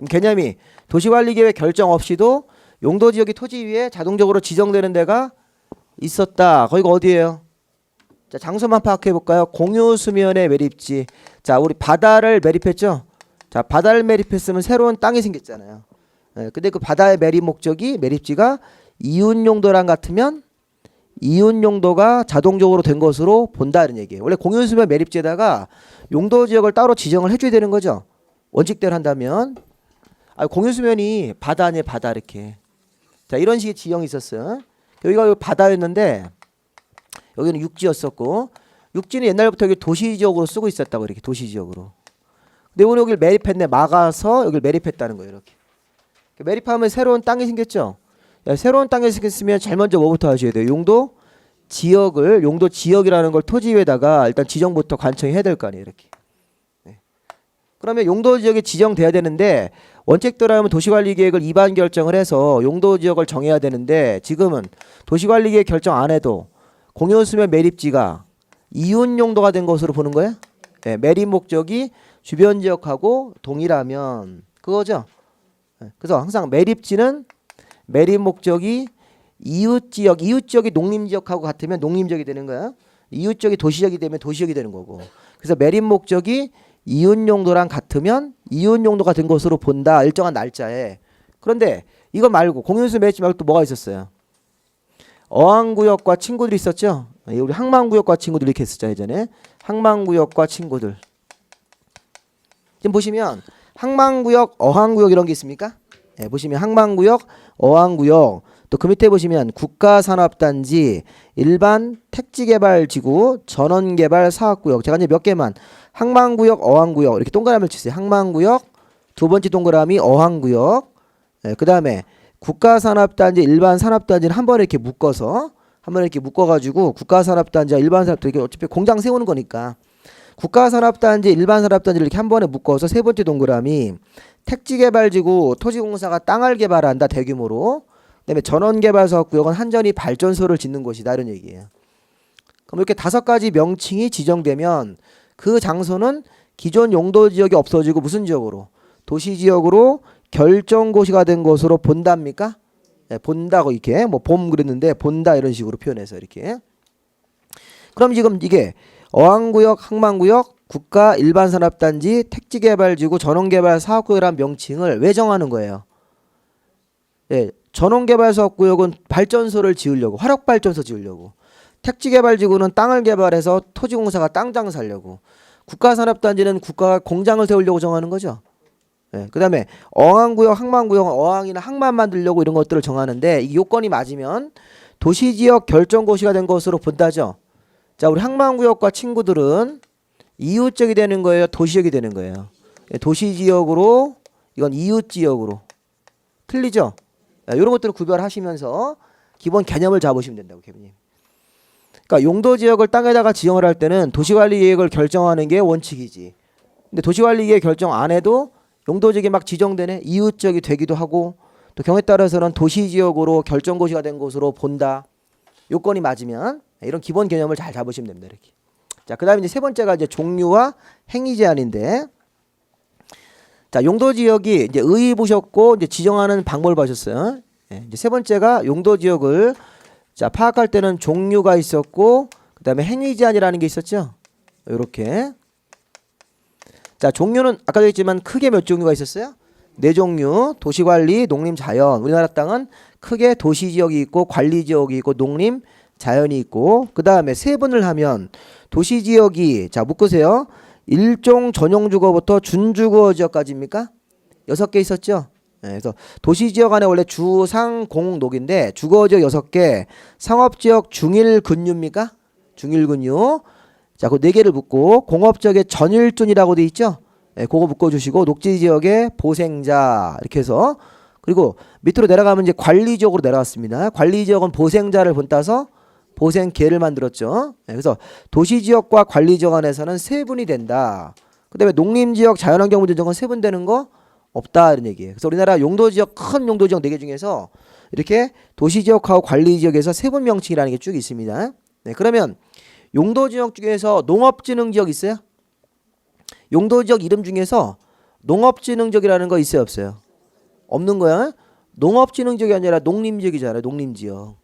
S1: 개념이 도시관리계획 결정 없이도 용도지역이 토지 위에 자동적으로 지정되는 데가 있었다. 거기가 어디예요? 자, 장소만 파악해 볼까요? 공유수면의 매립지. 자, 우리 바다를 매립했죠? 자, 바다를 매립했으면 새로운 땅이 생겼잖아요. 근데 그 바다의 매립 목적이 매립지가 이웃용도랑 같으면 이웃용도가 자동적으로 된 것으로 본다 이런 얘기예요. 원래 공유수면 매립지에다가 용도지역을 따로 지정을 해줘야 되는 거죠. 원칙대로 한다면. 공유수면이 바다 아니에요, 바다 이렇게. 자, 이런 식의 지형이 있었어요. 여기가 바다였는데 여기는 육지였었고 육지는 옛날부터 여기 도시지역으로 쓰고 있었다고 이렇게 도시지역으로. 근데 오늘 여기를 매립했네. 막아서 여기를 매립했다는 거예요, 이렇게. 매립하면 새로운 땅이 생겼죠. 야, 새로운 땅이 생겼으면 제일 먼저 뭐부터 하셔야 돼요? 용도지역이라는 걸 토지 위에다가 일단 지정부터 관청해야 될 거 아니에요, 이렇게. 네. 그러면 용도지역이 지정돼야 되는데 원칙대로 하면 도시관리계획을 이반 결정을 해서 용도지역을 정해야 되는데 지금은 도시관리계획 결정 안 해도 공유수면 매립지가 이웃용도가 된 것으로 보는 거예요. 네, 매립 목적이 주변 지역하고 동일하면 그거죠. 네, 그래서 항상 매립지는 매립 목적이 이웃지역이 농림지역하고 같으면 농림지역이 되는 거야. 이웃지역이 도시지역이 되면 도시지역이 되는 거고. 그래서 매립 목적이 이웃용도랑 같으면 이웃용도가 된 것으로 본다. 일정한 날짜에. 그런데 이거 말고 공유수 매립지 말고 또 뭐가 있었어요? 어항구역과 친구들이 있었죠. 우리 항만구역과 친구들 이렇게 했었죠 예전에. 항만구역과 친구들. 지금 보시면 항만구역, 어항구역 이런 게 있습니까? 네, 보시면 항만구역, 어항구역. 또 그 밑에 보시면 국가산업단지, 일반 택지개발지구, 전원개발사업구역. 제가 이제 몇 개만 항만구역, 어항구역 이렇게 동그라미를 치세요. 항만구역, 두 번째 동그라미 어항구역. 네, 그 다음에 국가산업단지, 일반 산업단지는 한 번에 이렇게 묶어가지고 국가산업단지와 일반 산업단지 이렇게 어차피 공장 세우는 거니까 국가산업단지, 일반 산업단지를 이렇게 한 번에 묶어서 세 번째 동그라미 택지개발지구, 토지공사가 땅을 개발한다 대규모로. 그다음에 전원개발사업구역은 한전이 발전소를 짓는 곳이다 이런 얘기예요. 그럼 이렇게 5가지 명칭이 지정되면 그 장소는 기존 용도지역이 없어지고 무슨 지역으로? 도시지역으로 결정고시가 된 것으로 본답니까? 네, 본다고 이렇게 뭐 봄 그랬는데 본다 이런 식으로 표현해서 이렇게. 그럼 지금 이게 어항구역, 항만구역, 국가 일반산업단지, 택지개발지구, 전원개발사업구역이라는 명칭을 왜 정하는 거예요? 예, 전원개발사업구역은 발전소를 지으려고, 화력발전소 지으려고. 택지개발지구는 땅을 개발해서 토지공사가 땅 장사하려고. 국가산업단지는 국가가 공장을 세우려고 정하는 거죠. 예, 그 다음에 어항구역, 항만구역은 어항이나 항만 만들려고 이런 것들을 정하는데 이 요건이 맞으면 도시지역 결정고시가 된 것으로 본다죠. 자, 우리 항만구역과 친구들은 이웃지역이 되는 거예요? 도시지역이 되는 거예요? 예, 도시지역으로, 이건 이웃지역으로. 틀리죠? 이런 것들을 구별하시면서 기본 개념을 잡으시면 된다고, 개념님. 그러니까 용도지역을 땅에다가 지정을 할 때는 도시관리계획을 결정하는 게 원칙이지. 근데 도시관리계획 결정 안 해도 용도지역이 막 지정되네. 이웃지역이 되기도 하고 또 경우에 따라서는 도시지역으로 결정고시가 된 것으로 본다. 요건이 맞으면 이런 기본 개념을 잘 잡으시면 됩니다. 이렇게. 자, 그다음에 이제 세 번째가 이제 종류와 행위 제한인데, 자, 용도지역이 이제 의의 보셨고 이제 지정하는 방법을 보셨어요. 예, 이제 세 번째가 용도지역을 자 파악할 때는 종류가 있었고 그다음에 행위 제한이라는 게 있었죠. 이렇게. 자, 종류는 아까도 했지만 크게 몇 종류가 있었어요? 네 종류. 도시관리, 농림, 자연. 우리나라 땅은 크게 도시지역이 있고 관리지역이 있고 농림, 자연이 있고 그 다음에 세분을 하면 도시지역이 자 묶으세요. 일종 전용주거부터 준주거지역까지입니까? 6개 있었죠. 네, 그래서 도시지역 안에 원래 주, 상, 공, 녹인데 주거지역 6개, 상업지역 중일근유입니까? 중일근유. 자, 그 4개를 묶고 공업지역에 전일준이라고 돼 있죠. 네, 그거 묶어주시고 녹지지역에 보생자 이렇게 해서 그리고 밑으로 내려가면 이제 관리지역으로 내려왔습니다. 관리지역은 보생자를 본따서 보생계를 만들었죠. 네, 그래서 도시지역과 관리지역 안에서는 세분이 된다. 그 다음에 농림지역, 자연환경문제정은 세분되는 거 없다 이런 얘기예요. 그래서 우리나라 용도지역 큰 용도지역 4개 중에서 이렇게 도시지역하고 관리지역에서 세분 명칭이라는 게 쭉 있습니다. 네, 그러면 용도지역 중에서 농업진흥지역 있어요? 용도지역 이름 중에서 농업진흥지역이라는 거 있어요 없어요? 없는 거야. 농업진흥지역이 아니라 농림지역이잖아요. 농림지역.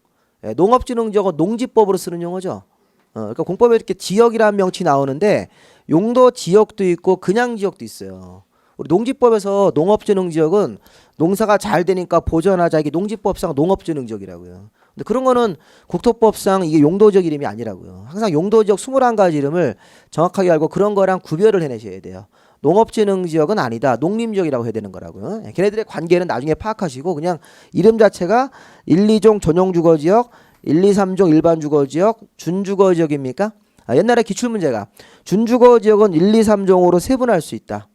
S1: 예, 농업진흥지역은 농지법으로 쓰는 용어죠. 그러니까 공법에 이렇게 지역이라는 명칭이 나오는데 용도지역도 있고 그냥 지역도 있어요. 우리 농지법에서 농업진흥지역은 농사가 잘 되니까 보전하자 이게 농지법상 농업진흥지역이라고요. 근데 그런 거는 국토법상 이게 용도지역 이름이 아니라고요. 항상 용도지역 21가지 이름을 정확하게 알고 그런 거랑 구별을 해내셔야 돼요. 농업진흥지역은 아니다. 농림지역이라고 해야 되는 거라고요. 걔네들의 관계는 나중에 파악하시고 그냥 이름 자체가 1, 2종 전용주거지역, 1, 2, 3종 일반주거지역, 준주거지역입니까? 옛날에 기출문제가 준주거지역은 1, 2, 3종으로 세분할 수 있다.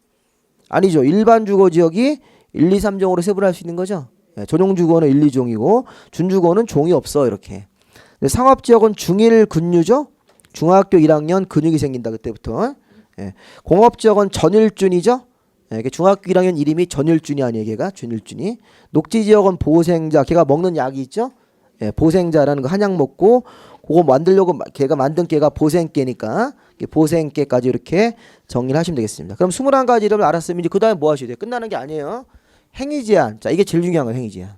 S1: 아니죠. 일반주거지역이 1, 2, 3종으로 세분할 수 있는 거죠. 전용주거는 1, 2종이고 준주거는 종이 없어 이렇게. 상업지역은 중일근유죠. 중학교 1학년 근육이 생긴다 그때부터. 예. 공업지역은 전일준이죠. 예, 중학교 1학년 이름이 전일준이 아니에요. 걔가 준일준이. 녹지지역은 보생자. 걔가 먹는 약이 있죠. 예, 보생자라는 거 한약 먹고 그거 만들려고 걔가 만든 깨가 보생깨니까 보생깨까지 이렇게 정리를 하시면 되겠습니다. 그럼 21가지 이름을 알았으면 이제 그 다음에 뭐 하셔야 돼요? 끝나는 게 아니에요. 행위제한. 자, 이게 제일 중요한 거예요. 행위제한.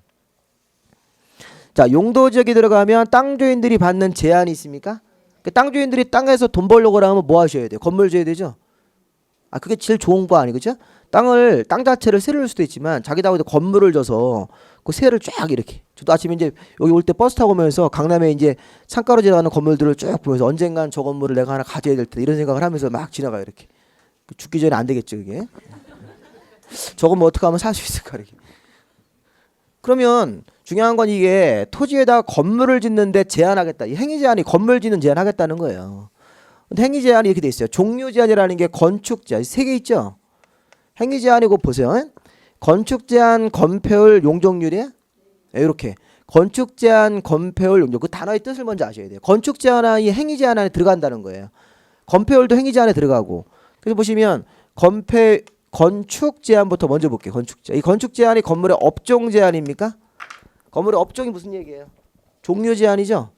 S1: 자, 용도지역에 들어가면 땅 주인들이 받는 제한이 있습니까? 땅 주인들이 땅에서 돈 벌려고 하면 뭐 하셔야 돼요? 건물 줘야 되죠? 그게 제일 좋은 거 아니, 그죠? 땅 자체를 세를 줄 수도 있지만 자기다 건물을 줘서 그 세를 쫙 이렇게. 저도 아침에 이제 여기 올 때 버스 타고 오면서 강남에 이제 창가로 지나가는 건물들을 쭉 보면서 언젠간 저 건물을 내가 하나 가져야 될 텐데 이런 생각을 하면서 막 지나가요, 이렇게. 죽기 전에 안 되겠죠, 그게. 저건 뭐 어떻게 하면 살 수 있을까, 이렇게. 그러면 중요한 건 이게 토지에다 건물을 짓는데 제한하겠다. 이 행위 제한이 건물 짓는 제한하겠다는 거예요. 근데 행위 제한이 이렇게 돼 있어요. 종류 제한이라는 게 건축 제한 3개 있죠. 행위 제한이고 보세요. 건축 제한, 건폐율, 용적률이에요. 이렇게 건축 제한, 건폐율, 용적. 그 단어의 뜻을 먼저 아셔야 돼요. 건축 제한이 행위 제한 안에 들어간다는 거예요. 건폐율도 행위 제한에 들어가고. 그래서 보시면 건축 제한부터 먼저 볼게요. 건축 제한. 이 건축 제한이 건물의 업종 제한입니까? 건물의 업종이 무슨 얘기예요? 종류 제한이죠.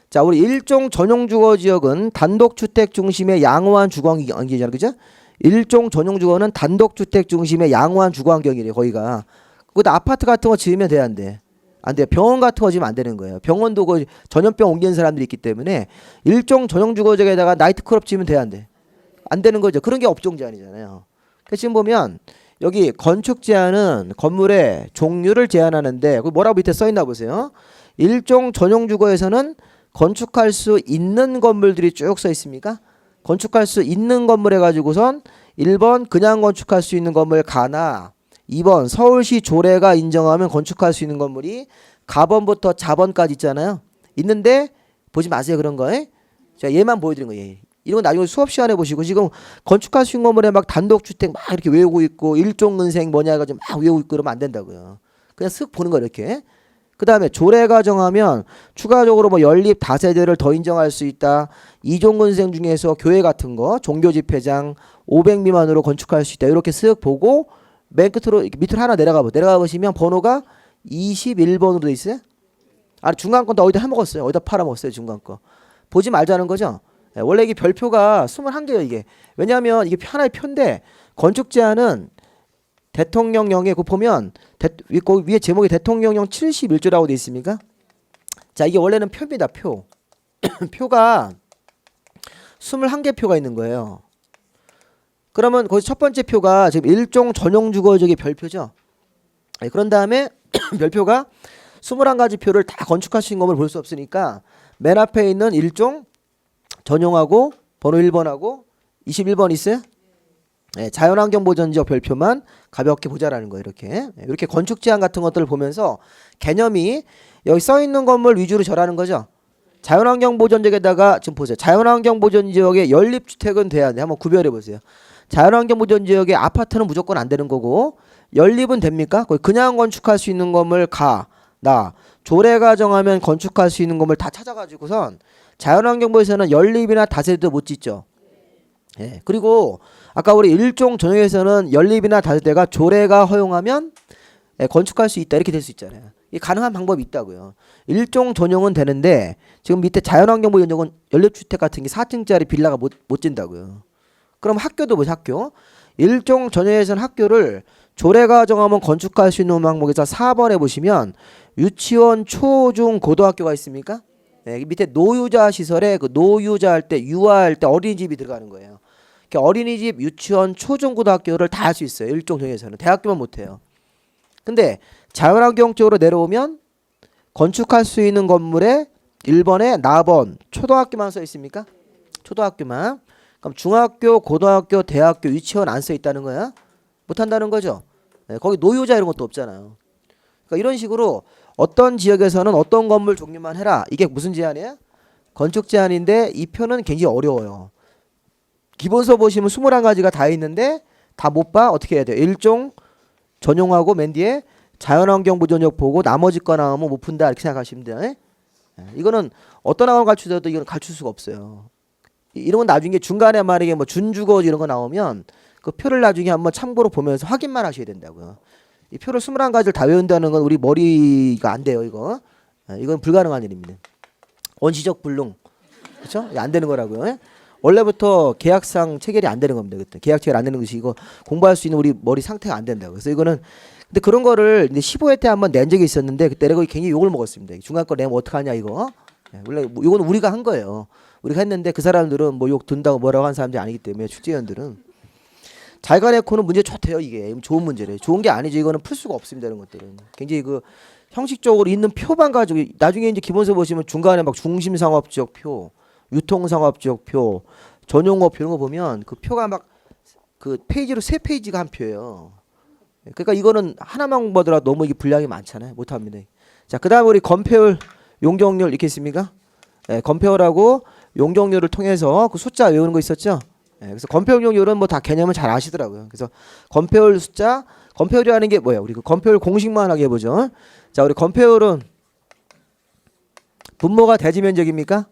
S1: 자, 우리 일종 전용주거지역은 단독주택 중심의 양호한 주거환경이잖아요, 그죠? 일종 전용주거는 단독주택 중심의 양호한 주거환경이래요, 거기가. 그것도 아파트 같은 거 지으면 돼야 안 돼? 안 돼요. 병원 같은 거 지면 안 되는 거예요. 병원도 그 전염병 옮기는 사람들이 있기 때문에 일종 전용 주거지역에다가 나이트클럽 지면 돼야 안 돼. 안 되는 거죠. 그런 게 업종 제한이잖아요. 그러니까 지금 보면 여기 건축 제한은 건물의 종류를 제한하는데 그 뭐라고 밑에 써 있나 보세요. 일종 전용 주거에서는 건축할 수 있는 건물들이 쭉 써 있습니까? 건축할 수 있는 건물 해가지고선 1번 그냥 건축할 수 있는 건물 가나 2번 서울시 조례가 인정하면 건축할 수 있는 건물이 가번부터 자번까지 있잖아요. 있는데 보지 마세요. 그런 거. 자, 얘만 보여드린 거예요. 이런 건 나중에 수업 시간에 보시고 지금 건축할 수 있는 건물에 막 단독주택 막 이렇게 외우고 있고 일종은생 뭐냐 해가지고 막 외우고 있고 그러면 안 된다고요. 그냥 쓱 보는 거 이렇게. 그 다음에 조례가 정하면 추가적으로 뭐 연립 다세대를 더 인정할 수 있다. 이종근생 중에서 교회 같은 거 종교집회장 500 미만으로 건축할 수 있다. 이렇게 쓱 보고 맨 끝으로 밑으로 하나 내려가 보시면 번호가 21번으로 돼 있어요. 아니 중간 건 다 어디다 해먹었어요. 어디다 팔아먹었어요. 중간 거. 보지 말자는 거죠. 원래 이게 별표가 21개예요. 이게. 왜냐하면 이게 하나의 표인데 건축 제한은 대통령령에 그 보면 거기 위에 제목이 대통령령 71조라고 돼 있습니까? 자, 이게 원래는 표입니다. 표. 표가 21개 표가 있는 거예요. 그러면 거기 첫 번째 표가 지금 일종 전용 주거지역의 별표죠. 그런 다음에 별표가 21가지 표를 다 건축할 수 있는 건물 볼 수 없으니까 맨 앞에 있는 일종 전용하고 번호 1번하고 21번 있어요? 네, 자연환경보전지역 별표만 가볍게 보자라는 거예요. 이렇게 건축 제한 같은 것들을 보면서 개념이 여기 써 있는 건물 위주로 절하는 거죠. 자연환경보전지역에다가 지금 보세요. 자연환경보전지역에 연립주택은 돼야 돼. 한번 구별해 보세요. 자연환경보전지역에 아파트는 무조건 안 되는 거고 연립은 됩니까? 거기 그냥 건축할 수 있는 건물 나 조례가 정하면 건축할 수 있는 건물 다 찾아가지고선 자연환경부에서는 연립이나 다세대도 못 짓죠. 예. 그리고 아까 우리 일종 전용에서는 연립이나 다세대가 조례가 허용하면 건축할 수 있다 이렇게 될 수 있잖아요. 이 가능한 방법이 있다고요. 일종 전용은 되는데 지금 밑에 자연환경부 연용은 연립주택 같은 게 4층짜리 빌라가 못 짓는다고요. 그럼 학교도 뭐지 학교? 일종 전용에서는 학교를 조례가 정하면 건축할 수 있는 항목에서 4번에 보시면 유치원, 초, 중, 고등학교가 있습니까? 네, 밑에 노유자 시설에 그 노유자 할 때 유아할 때 어린이집이 들어가는 거예요. 어린이집, 유치원, 초중고등학교를 다 할 수 있어요. 일종 정에서는 대학교만 못해요. 근데 자연환경 쪽으로 내려오면 건축할 수 있는 건물에 1번에 나번 초등학교만 써 있습니까? 초등학교만. 그럼 중학교, 고등학교, 대학교, 유치원 안 써 있다는 거야? 못한다는 거죠. 네, 거기 노유자 이런 것도 없잖아요. 그러니까 이런 식으로 어떤 지역에서는 어떤 건물 종류만 해라. 이게 무슨 제한이에요? 건축 제한인데 이 표는 굉장히 어려워요. 기본서 보시면 21가지가 다 있는데 다 못 봐. 어떻게 해야 돼요? 일종 전용하고 맨 뒤에 자연환경 보존역 보고 나머지 거 나오면 못 푼다 이렇게 생각하시면 돼요. 네? 이거는 어떤 학원 가르쳐도 이건 가르칠 수가 없어요. 이런 건 나중에 중간에 만약에 뭐 준주거 이런 거 나오면 그 표를 나중에 한번 참고로 보면서 확인만 하셔야 된다고요. 이 표를 21가지를 다 외운다는 건 우리 머리가 안 돼요. 이건 불가능한 일입니다. 원시적 불능. 그렇죠? 안 되는 거라고요. 원래부터 계약상 체결이 안 되는 겁니다. 그때 계약 체결 안 되는 것이 이거 공부할 수 있는 우리 머리 상태가 안 된다고. 그래서 이거는 근데 그런 거를 이제 15회 때 한번 낸 적이 있었는데 그때 내가 굉장히 욕을 먹었습니다. 중간 거 내면 어떡하냐 이거. 원래 이거는 우리가 한 거예요. 우리가 했는데 그 사람들은 뭐 욕 든다고 뭐라고 한 사람들이 아니기 때문에 출제위원들은 자기가 내코는 문제 좋대요. 이게 좋은 문제래. 좋은 게 아니죠. 이거는 풀 수가 없습니다. 이런 것들은 굉장히 그 형식적으로 있는 표만 가지고 나중에 이제 기본서 보시면 중간에 막 중심상업지역 표, 유통상업지역 표, 전용업 이런 거 보면 그 표가 막 그 페이지로 3페이지가 한 표예요. 그러니까 이거는 하나만 보더라도 너무 이게 분량이 많잖아요. 못합니다. 자, 그다음 우리 건폐율, 용적률 이렇게 있습니까? 네, 건폐율하고 용적률을 통해서 그 숫자 외우는 거 있었죠? 네, 그래서 건폐율 용률은 뭐 다 개념을 잘 아시더라고요. 그래서 건폐율 숫자, 건폐율이라는 게 뭐예요? 우리 그 건폐율 공식만 하게 해보죠. 자, 우리 건폐율은 분모가 대지 면적입니까?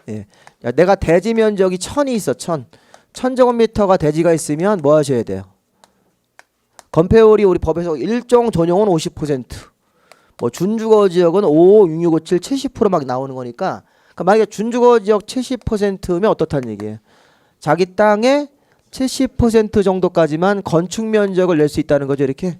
S1: 예. 야, 내가 대지 면적이 1000이 있어. 1000제곱미터가 대지가 있으면 뭐 하셔야 돼요? 건폐율이 우리 법에서 일종 전용은 50%, 뭐 준주거 지역은 5, 6, 6, 5, 7, 70% 막 나오는 거니까 그러니까 만약에 준주거 지역 70%면 어떻다는 얘기예요? 자기 땅의 70% 정도까지만 건축 면적을 낼 수 있다는 거죠. 이렇게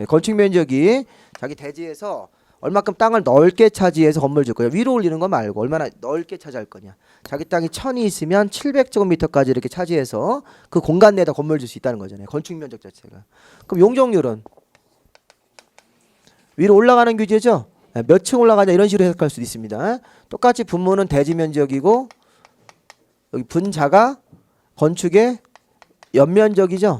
S1: 건축 면적이 자기 대지에서 얼마큼 땅을 넓게 차지해서 건물 질 거예요. 위로 올리는 거 말고 얼마나 넓게 차지할 거냐. 자기 땅이 1000이 있으면 700제곱미터까지 이렇게 차지해서 그 공간 내에다 건물 질 수 있다는 거잖아요. 건축 면적 자체가. 그럼 용적률은 위로 올라가는 규제죠. 몇 층 올라가냐 이런 식으로 해석할 수도 있습니다. 똑같이 분모는 대지 면적이고 여기 분자가 건축의 연면적이죠.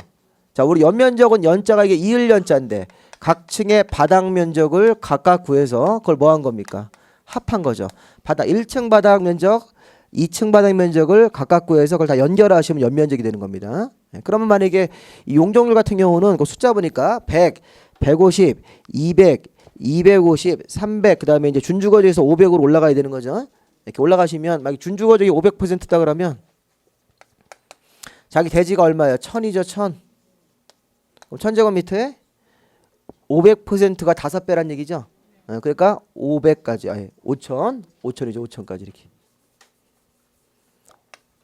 S1: 자, 우리 연면적은 연자가 이게 이을 연자인데 각 층의 바닥 면적을 각각 구해서 그걸 뭐 한 겁니까? 합한 거죠. 바닥 1층 바닥 면적, 2층 바닥 면적을 각각 구해서 그걸 다 연결하시면 연면적이 되는 겁니다. 그러면 만약에 이 용적률 같은 경우는 그 숫자 보니까 100, 150, 200, 250, 300 그다음에 이제 준주거지에서 500으로 올라가야 되는 거죠. 이렇게 올라가시면 만약 준주거지가 500%다 그러면 자기 대지가 얼마예요? 1000이죠. 1000. 그럼 1000제곱미터에 500%가 5배란 얘기죠. 그러니까 500까지 아니 5000, 5000이죠. 5000까지 이렇게.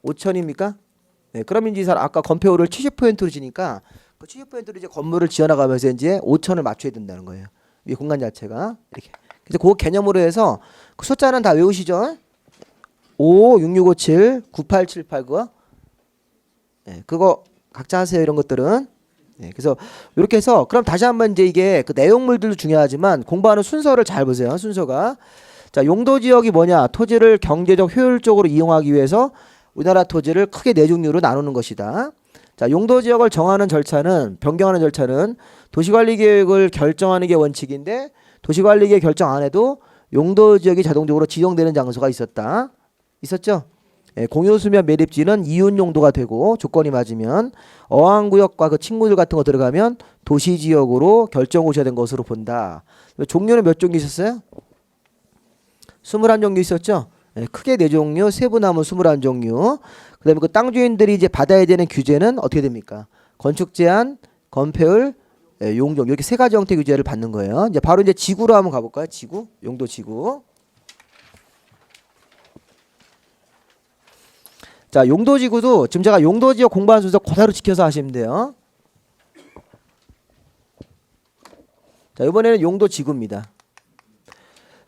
S1: 5000입니까? 네, 그러면 이제 아까 건폐율을 70%로 지니까 그 70%로 이제 건물을 지어나가면서 이제 5000을 맞춰야 된다는 거예요. 이 공간 자체가 이렇게. 그래서 그 개념으로 해서 그 숫자는 다 외우시죠. 5, 6657, 9878 그거. 네, 그거 각자 하세요. 이런 것들은. 네, 그래서 이렇게 해서 그럼 다시 한번 이제 이게 그 내용물들도 중요하지만 공부하는 순서를 잘 보세요. 순서가 자 용도 지역이 뭐냐? 토지를 경제적 효율적으로 이용하기 위해서 우리나라 토지를 크게 네 종류로 나누는 것이다. 자 용도 지역을 정하는 절차는 변경하는 절차는 도시관리계획을 결정하는 게 원칙인데 도시관리계획 결정 안 해도 용도 지역이 자동적으로 지정되는 장소가 있었다. 있었죠? 예, 공유수면 매립지는 이윤 용도가 되고 조건이 맞으면 어항구역과 그 친구들 같은 거 들어가면 도시지역으로 결정 오셔야 된 것으로 본다. 종류는 몇 종류 있었어요? 21종류 있었죠? 예, 크게 4종류, 세부나무 21종류. 그 다음에 그 땅 주인들이 이제 받아야 되는 규제는 어떻게 됩니까? 건축 제한, 건폐율, 예, 용적 이렇게 세 가지 형태 규제를 받는 거예요. 이제 바로 이제 지구로 한번 가볼까요? 지구, 용도 지구. 자, 용도지구도 지금 제가 용도지역 공부하는 순서 그대로 지켜서 하시면 돼요. 자, 이번에는 용도지구입니다.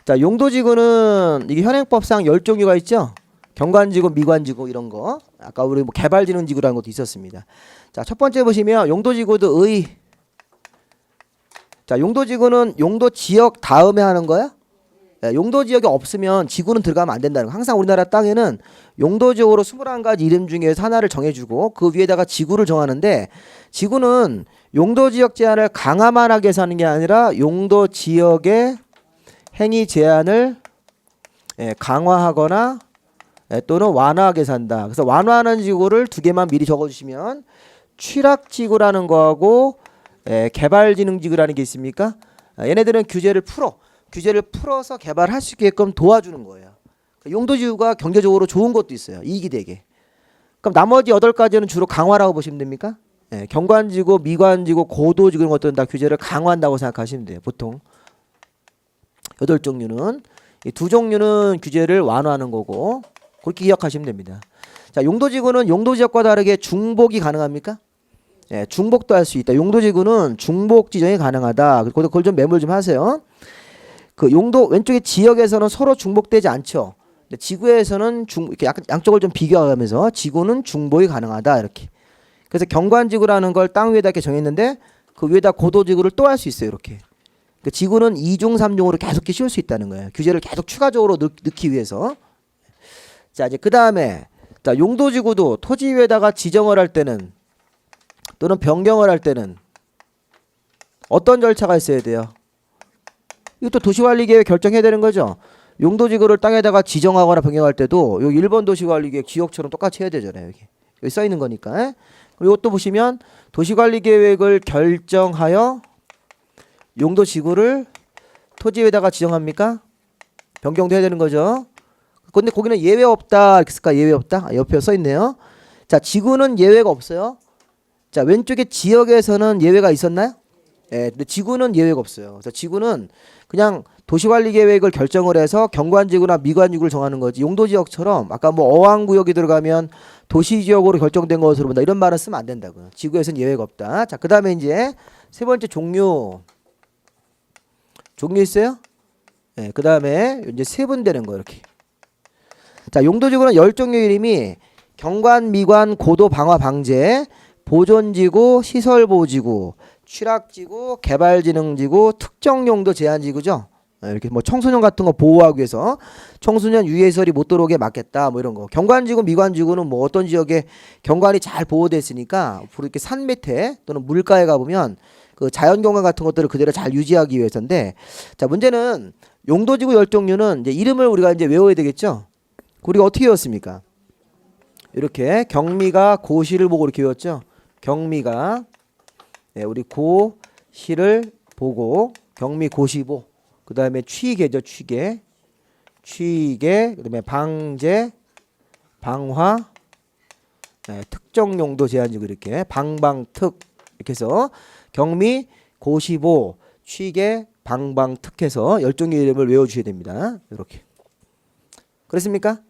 S1: 자, 용도지구는 이게 현행법상 10종류가 있죠. 경관지구, 미관지구 이런 거. 아까 우리 뭐 개발진흥지구라는 것도 있었습니다. 자, 첫 번째 보시면 용도지구도 자, 용도지구는 용도지역 다음에 하는 거야? 용도지역이 없으면 지구는 들어가면 안 된다는 거. 항상 우리나라 땅에는 용도지역으로 21가지 이름 중에서 하나를 정해주고 그 위에다가 지구를 정하는데 지구는 용도지역 제한을 강화만 하게 해서 하는 게 아니라 용도지역의 행위 제한을 강화하거나 또는 완화하게 해서 한다. 그래서 완화하는 지구를 2개만 미리 적어주시면 취락지구라는 거하고 개발진흥지구라는 게 있습니까? 얘네들은 규제를 풀어서 개발할 수 있게끔 도와주는 거예요. 용도지구가 경제적으로 좋은 것도 있어요. 이익이 되게. 그럼 나머지 8가지는 주로 강화라고 보시면 됩니까? 경관지구, 미관지구, 고도지구 이런 것들은 다 규제를 강화한다고 생각하시면 돼요. 보통 8종류는 이 2종류는 규제를 완화하는 거고 그렇게 기억하시면 됩니다. 자, 용도지구는 용도지역과 다르게 중복이 가능합니까? 중복도 할 수 있다. 용도지구는 중복 지정이 가능하다. 그걸 좀 메모를 좀 하세요. 그 용도 왼쪽에 지역에서는 서로 중복되지 않죠. 근데 지구에서는 이렇게 약간 양쪽을 좀 비교하면서 지구는 중복이 가능하다 이렇게. 그래서 경관지구라는 걸 땅 위에다 이렇게 정했는데 그 위에다 고도지구를 또 할 수 있어요 이렇게. 그러니까 지구는 2중 3중으로 계속 씌울 수 있다는 거예요. 규제를 계속 추가적으로 넣기 위해서. 자 이제 그 다음에 자 용도지구도 토지 위에다가 지정을 할 때는 또는 변경을 할 때는 어떤 절차가 있어야 돼요? 이것도 도시관리계획 결정해야 되는 거죠. 용도지구를 땅에다가 지정하거나 변경할 때도 여기 1번 도시관리계획 지역처럼 똑같이 해야 되잖아요. 여기 써 있는 거니까. 그리고 이것도 보시면 도시관리계획을 결정하여 용도지구를 토지 위에다가 지정합니까? 변경도 해야 되는 거죠. 근데 거기는 예외 없다 이렇게 쓸까? 예외 없다? 옆에 써 있네요. 자, 지구는 예외가 없어요. 자, 왼쪽에 지역에서는 예외가 있었나요? 근데 지구는 예외가 없어요. 그래서 지구는 그냥 도시관리계획을 결정을 해서 경관지구나 미관지구를 정하는 거지. 용도지역처럼 아까 뭐 어항구역이 들어가면 도시지역으로 결정된 것으로 본다. 이런 말은 쓰면 안 된다고요. 지구에서는 예외가 없다. 자, 그 다음에 이제 세 번째 종류 있어요? 예, 그 다음에 이제 세분되는 거 이렇게. 자, 용도지구는 열종류 이름이 경관, 미관, 고도 방화 방제, 보존지구, 시설보호지구, 취락지구, 개발진흥지구, 특정용도 제한지구죠. 예, 이렇게 뭐 청소년 같은 거 보호하기 위해서 청소년 유해설이 못 들어오게 막겠다 뭐 이런 거. 경관지구, 미관지구는 뭐 어떤 지역에 경관이 잘 보호됐으니까 이렇게 산 밑에 또는 물가에 가보면 그 자연경관 같은 것들을 그대로 잘 유지하기 위해서인데, 자, 문제는 용도지구 열종류는 이제 이름을 우리가 이제 외워야 되겠죠. 우리가 어떻게 외웠습니까? 이렇게 경미가 고시를 보고 이렇게 외웠죠. 경미가, 네, 우리 고시를 보고 경미 고시보, 그 다음에 취계죠. 취계, 그 다음에 방제, 방화, 네, 특정용도 제한지구 이렇게 방방특 이렇게 해서 경미 고시보 취계 방방특해서 열종류 이름을 외워주셔야 됩니다. 이렇게. 그렇습니까?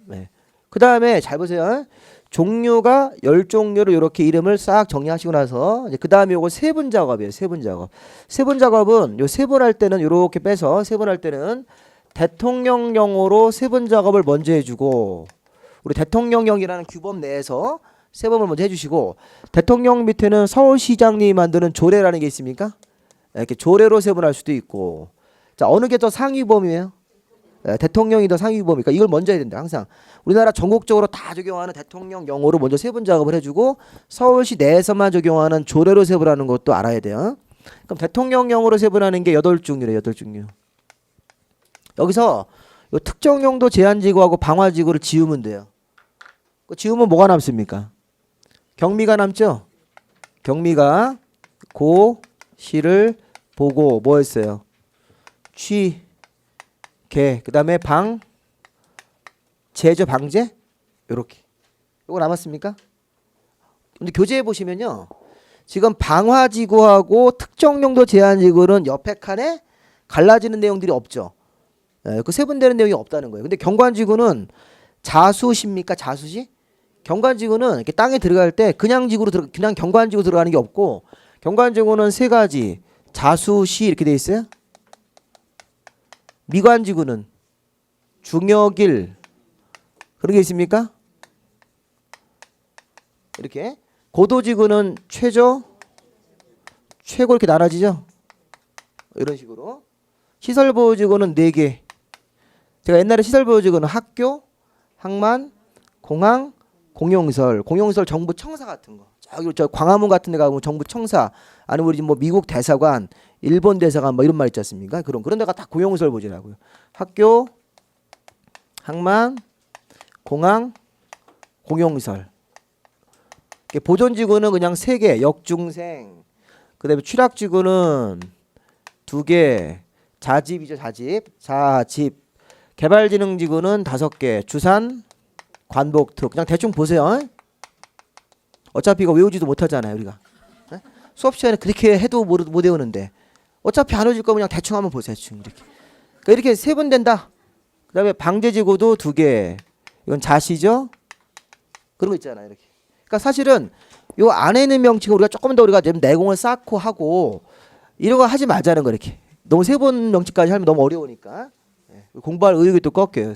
S1: 네. 그 다음에 잘 보세요. 종류가 10종류로 이렇게 이름을 싹 정리하시고 나서 그 다음에 요거 세분 작업이에요. 세분 작업. 세분 작업은 요 세분할 때는 이렇게 빼서 세분할 때는 대통령령으로 세분 작업을 먼저 해주고, 우리 대통령령이라는 규범 내에서 세분을 먼저 해주시고, 대통령 밑에는 서울시장님이 만드는 조례라는 게 있습니까? 이렇게 조례로 세분할 수도 있고. 자, 어느 게 더 상위범이에요? 대통령이 더 상위범이니까 이걸 먼저 해야 된다. 항상 우리나라 전국적으로 다 적용하는 대통령령으로 먼저 세분 작업을 해주고, 서울시 내에서만 적용하는 조례로 세분하는 것도 알아야 돼요. 그럼 대통령령으로 세분하는 게 8종류래요. 8종류. 여기서 요 특정용도 제한지구하고 방화지구를 지우면 돼요. 지우면 뭐가 남습니까? 경미가 남죠. 경미가 고시를 보고 뭐 했어요? 취계, 그 다음에 방제죠. 방제 요렇게. 요거 남았습니까? 근데 교재에 보시면요, 지금 방화지구하고 특정용도 제한지구는 옆에 칸에 갈라지는 내용들이 없죠. 그 세분되는 내용이 없다는 거예요. 근데 경관지구는 자수시입니까? 자수시? 경관지구는 이렇게 땅에 들어갈 때 그냥 지구로 그냥 경관지구 들어가는 게 없고, 경관지구는 세 가지 자수시 이렇게 돼 있어요. 미관지구는 중역일 그런 게 있습니까? 이렇게. 고도지구는 최저, 최고 이렇게 나눠지죠. 이런 식으로. 시설보호지구는 4개. 제가 옛날에 시설보호지구는 학교, 항만, 공항, 공용시설, 정부 청사 같은 거. 저기 저 광화문 같은 데 가면 정부 청사, 아니면 우리 뭐 미국 대사관, 일본 대사관 뭐 이런 말 있지 않습니까? 그런 데가 다 공용시설 보지라고요. 학교, 항만, 공항, 공용시설. 보존지구는 그냥 3개, 역중생. 그다음에 취락지구는 2개, 자집이죠. 자집. 개발진흥지구는 5개, 주산, 관복특. 그냥 대충 보세요. 어차피 이거 외우지도 못하잖아요, 우리가. 네? 수업 시간에 그렇게 해도 못 외우는데 어차피 안 외워질 거 그냥 대충 한번 보세요. 대충 이렇게. 그러니까 이렇게 세분된다. 그다음에 방제지구도 2개. 이건 자시죠. 그런 거 있잖아요, 이렇게. 그러니까 사실은 요 안에 있는 명칭을 우리가 조금 더 우리가 좀 내공을 쌓고 하고 이런 거 하지 말자는 거. 이렇게 너무 세분 명칭까지 하면 너무 어려우니까. 공부할 의욕이 또 꺾여요.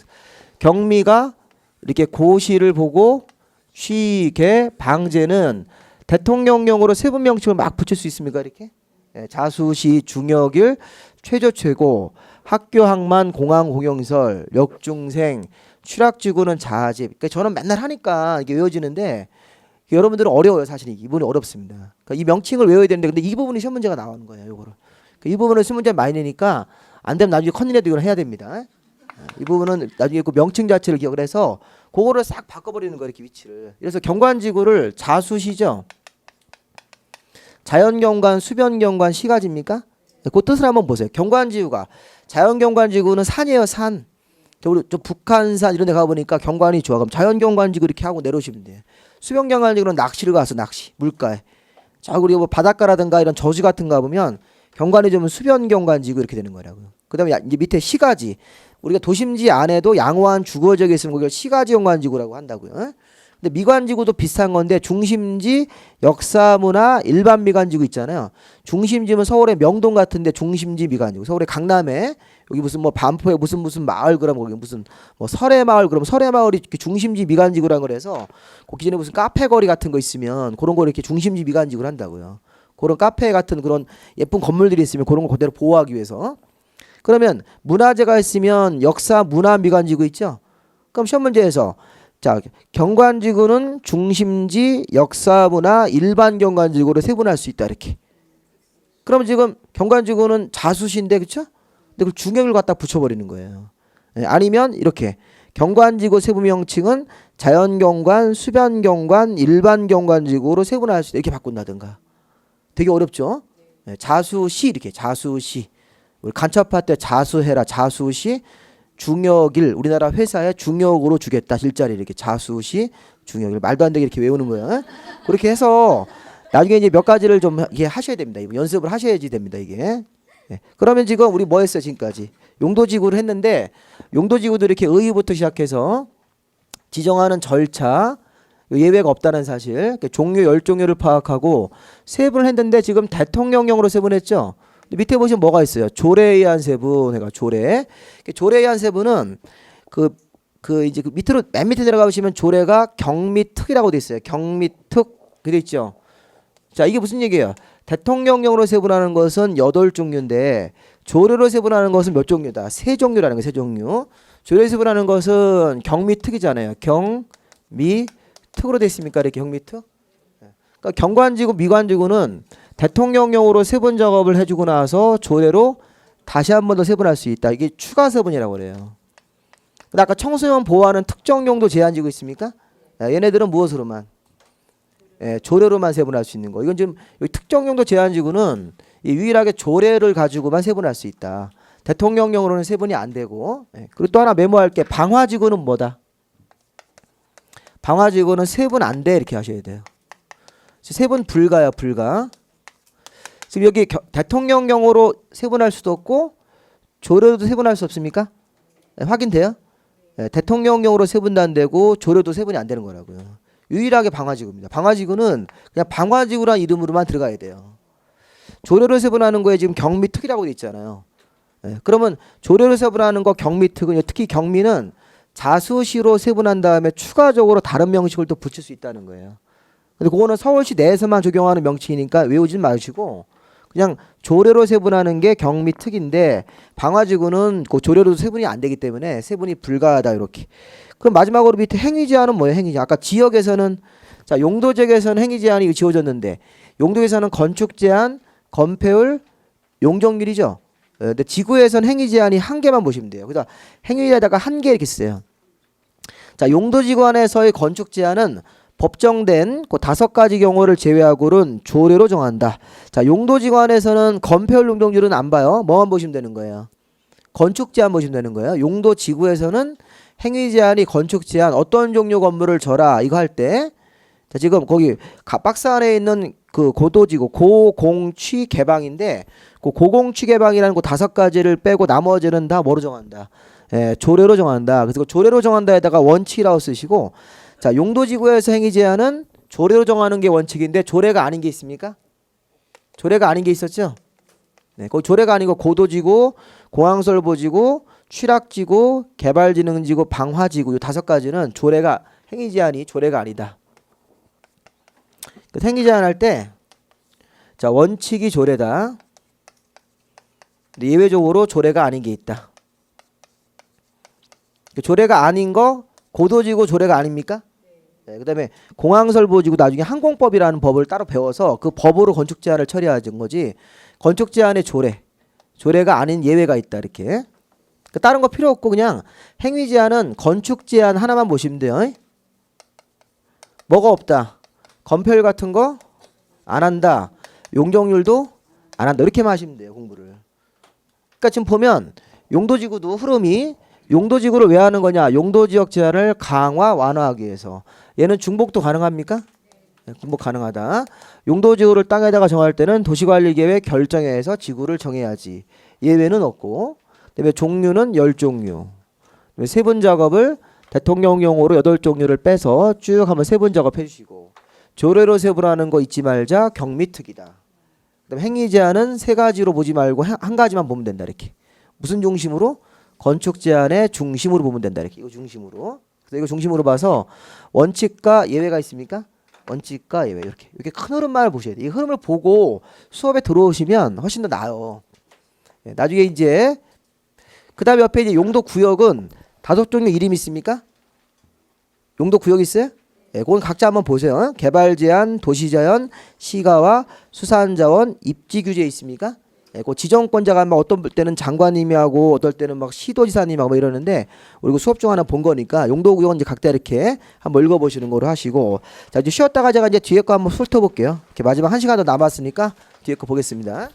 S1: 경미가 이렇게 고시를 보고 취계 방제는 대통령령으로 세분 명칭을 막 붙일 수 있습니까? 이렇게. 자수시, 중역일, 최저 최고, 학교, 항만, 공항, 공용시설, 역중생, 취락지구는 자집. 그러니까 저는 맨날 하니까 이게 외워지는데 여러분들은 어려워요. 사실 이 부분이 어렵습니다. 그러니까 이 명칭을 외워야 되는데 근데 이 부분이 시험 문제가 나오는 거예요. 요거를. 이 부분은 시험 문제 많이 내니까 안 되면 나중에 컨닝해도 이걸 해야 됩니다. 이 부분은 나중에 그 명칭 자체를 기억을 해서 그거를 싹 바꿔버리는 거예요. 이렇게 위치를. 그래서 경관지구를 자수시죠. 자연경관, 수변경관, 시가지입니까? 그 뜻을 한번 보세요. 경관지구가 자연경관지구는 산이에요. 산. 우리 좀 북한산 이런 데 가보니까 경관이 좋아. 그럼 자연경관지구 이렇게 하고 내려오시면 돼요. 수변경관지구는 낚시를 가서 낚시, 물가에. 자, 그리고 뭐 바닷가라든가 이런 저지 같은 거 가보면 경관이 좀 수변경관지구 이렇게 되는 거라고요. 그 다음에 이제 밑에 시가지. 우리가 도심지 안에도 양호한 주거지역에 있으면 그걸 시가지 경관지구라고 한다고요. 근데 미관지구도 비슷한 건데 중심지, 역사문화, 일반 미관지구 있잖아요. 중심지는 서울의 명동 같은데 중심지 미관지구. 서울의 강남에 여기 무슨 뭐 반포에 무슨 마을 그럼 거기 무슨 뭐 설의 마을 그럼 설의 마을이 이렇게 중심지 미관지구라 그래서 그 기존에 무슨 카페 거리 같은 거 있으면 그런 거 이렇게 중심지 미관지구를 한다고요. 그런 카페 같은 그런 예쁜 건물들이 있으면 그런 거 그대로 보호하기 위해서. 그러면 문화재가 있으면 역사 문화 미관지구 있죠. 그럼 시험 문제에서 자 경관지구는 중심지 역사문화 일반 경관지구로 세분할 수 있다 이렇게. 그럼 지금 경관지구는 자수시인데 그렇죠? 근데 그 중역을 갖다 붙여버리는 거예요. 예, 아니면 이렇게 경관지구 세부 명칭은 자연경관, 수변경관, 일반 경관지구로 세분할 수 있다 이렇게 바꾼다든가. 되게 어렵죠? 예, 자수시 이렇게 자수시. 우리 간첩할 때 자수해라 자수시. 중역일 우리나라 회사에 중역으로 주겠다 일자리 이렇게 자수시 중역일 말도 안 되게 이렇게 외우는 거예요. 그렇게 해서 나중에 이제 몇 가지를 좀 이게 하셔야 됩니다. 연습을 하셔야지 됩니다 이게. 예. 그러면 지금 우리 뭐 했어요 지금까지 용도지구를 했는데 용도지구도 이렇게 의의부터 시작해서 지정하는 절차 예외가 없다는 사실 종류 10종류를 파악하고 세분을 했는데 지금 대통령령으로 세분했죠. 밑에 보시면 뭐가 있어요? 조례에 의한 세분, 해가 조례. 조례에 의한 세분은 이제 그 밑으로 맨 밑에 내려가 보시면 조례가 경미특이라고 돼 있어요. 경미특 그돼 있죠. 자 이게 무슨 얘기예요? 대통령령으로 세분하는 것은 8종류인데 조례로 세분하는 것은 몇 종류다? 3종류라는 거예요. 3종류. 조례로 세분하는 것은 경미특이잖아요. 경미특으로 돼 있습니까? 이렇게 경미특. 그러니까 경관지구, 미관지구는 대통령령으로 세분 작업을 해주고 나서 조례로 다시 한 번 더 세분할 수 있다. 이게 추가 세분이라고 그래요. 근데 아까 청소년 보호하는 특정 용도 제한지구 있습니까? 얘네들은 무엇으로만? 조례로만 세분할 수 있는 거. 이건 지금 특정 용도 제한지구는 유일하게 조례를 가지고만 세분할 수 있다. 대통령령으로는 세분이 안 되고. 그리고 또 하나 메모할게. 방화지구는 뭐다? 방화지구는 세분 안 돼 이렇게 하셔야 돼요. 세분 불가야 불가. 지금 여기 대통령령으로 세분할 수도 없고 조례도 세분할 수 없습니까? 확인돼요? 대통령령으로 세분도 안 되고 조례도 세분이 안 되는 거라고요. 유일하게 방화지구입니다. 방화지구는 그냥 방화지구란 이름으로만 들어가야 돼요. 조례로 세분하는 거에 지금 경미특이라고 돼 있잖아요. 그러면 조례로 세분하는 거 경미특은 특히 경미는 자수시로 세분한 다음에 추가적으로 다른 명칭을 또 붙일 수 있다는 거예요. 근데 그거는 서울시 내에서만 적용하는 명칭이니까 외우지 마시고 그냥 조례로 세분하는 게 경미특인데 방화지구는 그 조례로도 세분이 안 되기 때문에 세분이 불가하다 이렇게. 그럼 마지막으로 밑에 행위제한은 뭐예요? 행위제한. 아까 지역에서는 자 용도지역에서는 행위제한이 지워졌는데 용도에서는 건축제한, 건폐율, 용적률이죠. 근데 지구에서는 행위제한이 한 개만 보시면 돼요. 그래서 행위에다가 한 개 이렇게 쓰세요. 자 용도지구 안에서의 건축제한은 법정된 그 5가지 경우를 제외하고는 조례로 정한다. 자, 용도지구안에서는 건폐율 용적률은 안 봐요. 뭐만 보시면 되는 거예요? 건축 제한 보시면 되는 거예요. 용도지구에서는 행위 제한이 건축 제한 어떤 종류 건물을 져라 이거 할 때 자, 지금 거기 박스 안에 있는 그 고도지구 고공취 개방인데 그 고공취 개방이라는 그 5가지를 빼고 나머지는 다 뭐로 정한다? 조례로 정한다. 그래서 그 조례로 정한다에다가 원칙이라고 쓰시고 자, 용도지구에서 행위 제한은 조례로 정하는 게 원칙인데 조례가 아닌 게 있습니까? 조례가 아닌 게 있었죠? 네, 거기 조례가 아니고 고도지구, 공항설보지구, 취락지구, 개발진흥지구, 방화지구 이 5가지는 조례가 행위 제한이 조례가 아니다. 행위 제한할 때 자, 원칙이 조례다. 근데 예외적으로 조례가 아닌 게 있다. 조례가 아닌 거 고도지구 조례가 아닙니까? 그 다음에 공항설보지구 나중에 항공법이라는 법을 따로 배워서 그 법으로 건축제한을 처리하는 거지 건축제한의 조례가 아닌 예외가 있다 이렇게. 다른 거 필요 없고 그냥 행위제한은 건축제한 하나만 보시면 돼요. 뭐가 없다? 건폐율 같은 거 안 한다. 용적률도 안 한다. 이렇게만 하시면 돼요 공부를. 그러니까 지금 보면 용도지구도 흐름이 용도지구를 왜 하는 거냐? 용도지역 제한을 강화 완화하기 위해서. 얘는 중복도 가능합니까? 네, 중복 가능하다. 용도지구를 땅에다가 정할 때는 도시관리계획 결정에서 지구를 정해야지. 예외는 없고. 그다음에 종류는 10종류. 세분 작업을 대통령용으로 8종류를 빼서 쭉 한번 세분 작업해 주시고. 조례로 세분하는 거 잊지 말자. 경미특이다. 그다음에 행위 제한은 3가지로 보지 말고 한 가지만 보면 된다 이렇게. 무슨 중심으로? 건축 제한의 중심으로 보면 된다. 이렇게 이거 중심으로. 그래서 이거 중심으로 봐서 원칙과 예외가 있습니까? 원칙과 예외 이렇게 큰 흐름만 보셔야 돼요. 이 흐름을 보고 수업에 들어오시면 훨씬 더 나아요. 예, 나중에 이제 그다음에 옆에 이제 용도 구역은 다섯 종류 이름 있습니까? 용도 구역 있어요? 예, 그건 각자 한번 보세요. 개발 제한, 도시 자연, 시가와 수산 자원, 입지 규제 있습니까? 예, 그 지정권자가 막 어떤 때는 장관님이 하고 어떨 때는 막 시도지사님이 하고 뭐 이러는데 우리 그 수업 중 하나 본 거니까 용도 구역은 이제 각자 이렇게 한번 읽어보시는 거로 하시고 자 이제 쉬었다가 제가 이제 뒤에 거 한번 훑어볼게요. 이렇게 마지막 한 시간 더 남았으니까 뒤에 거 보겠습니다.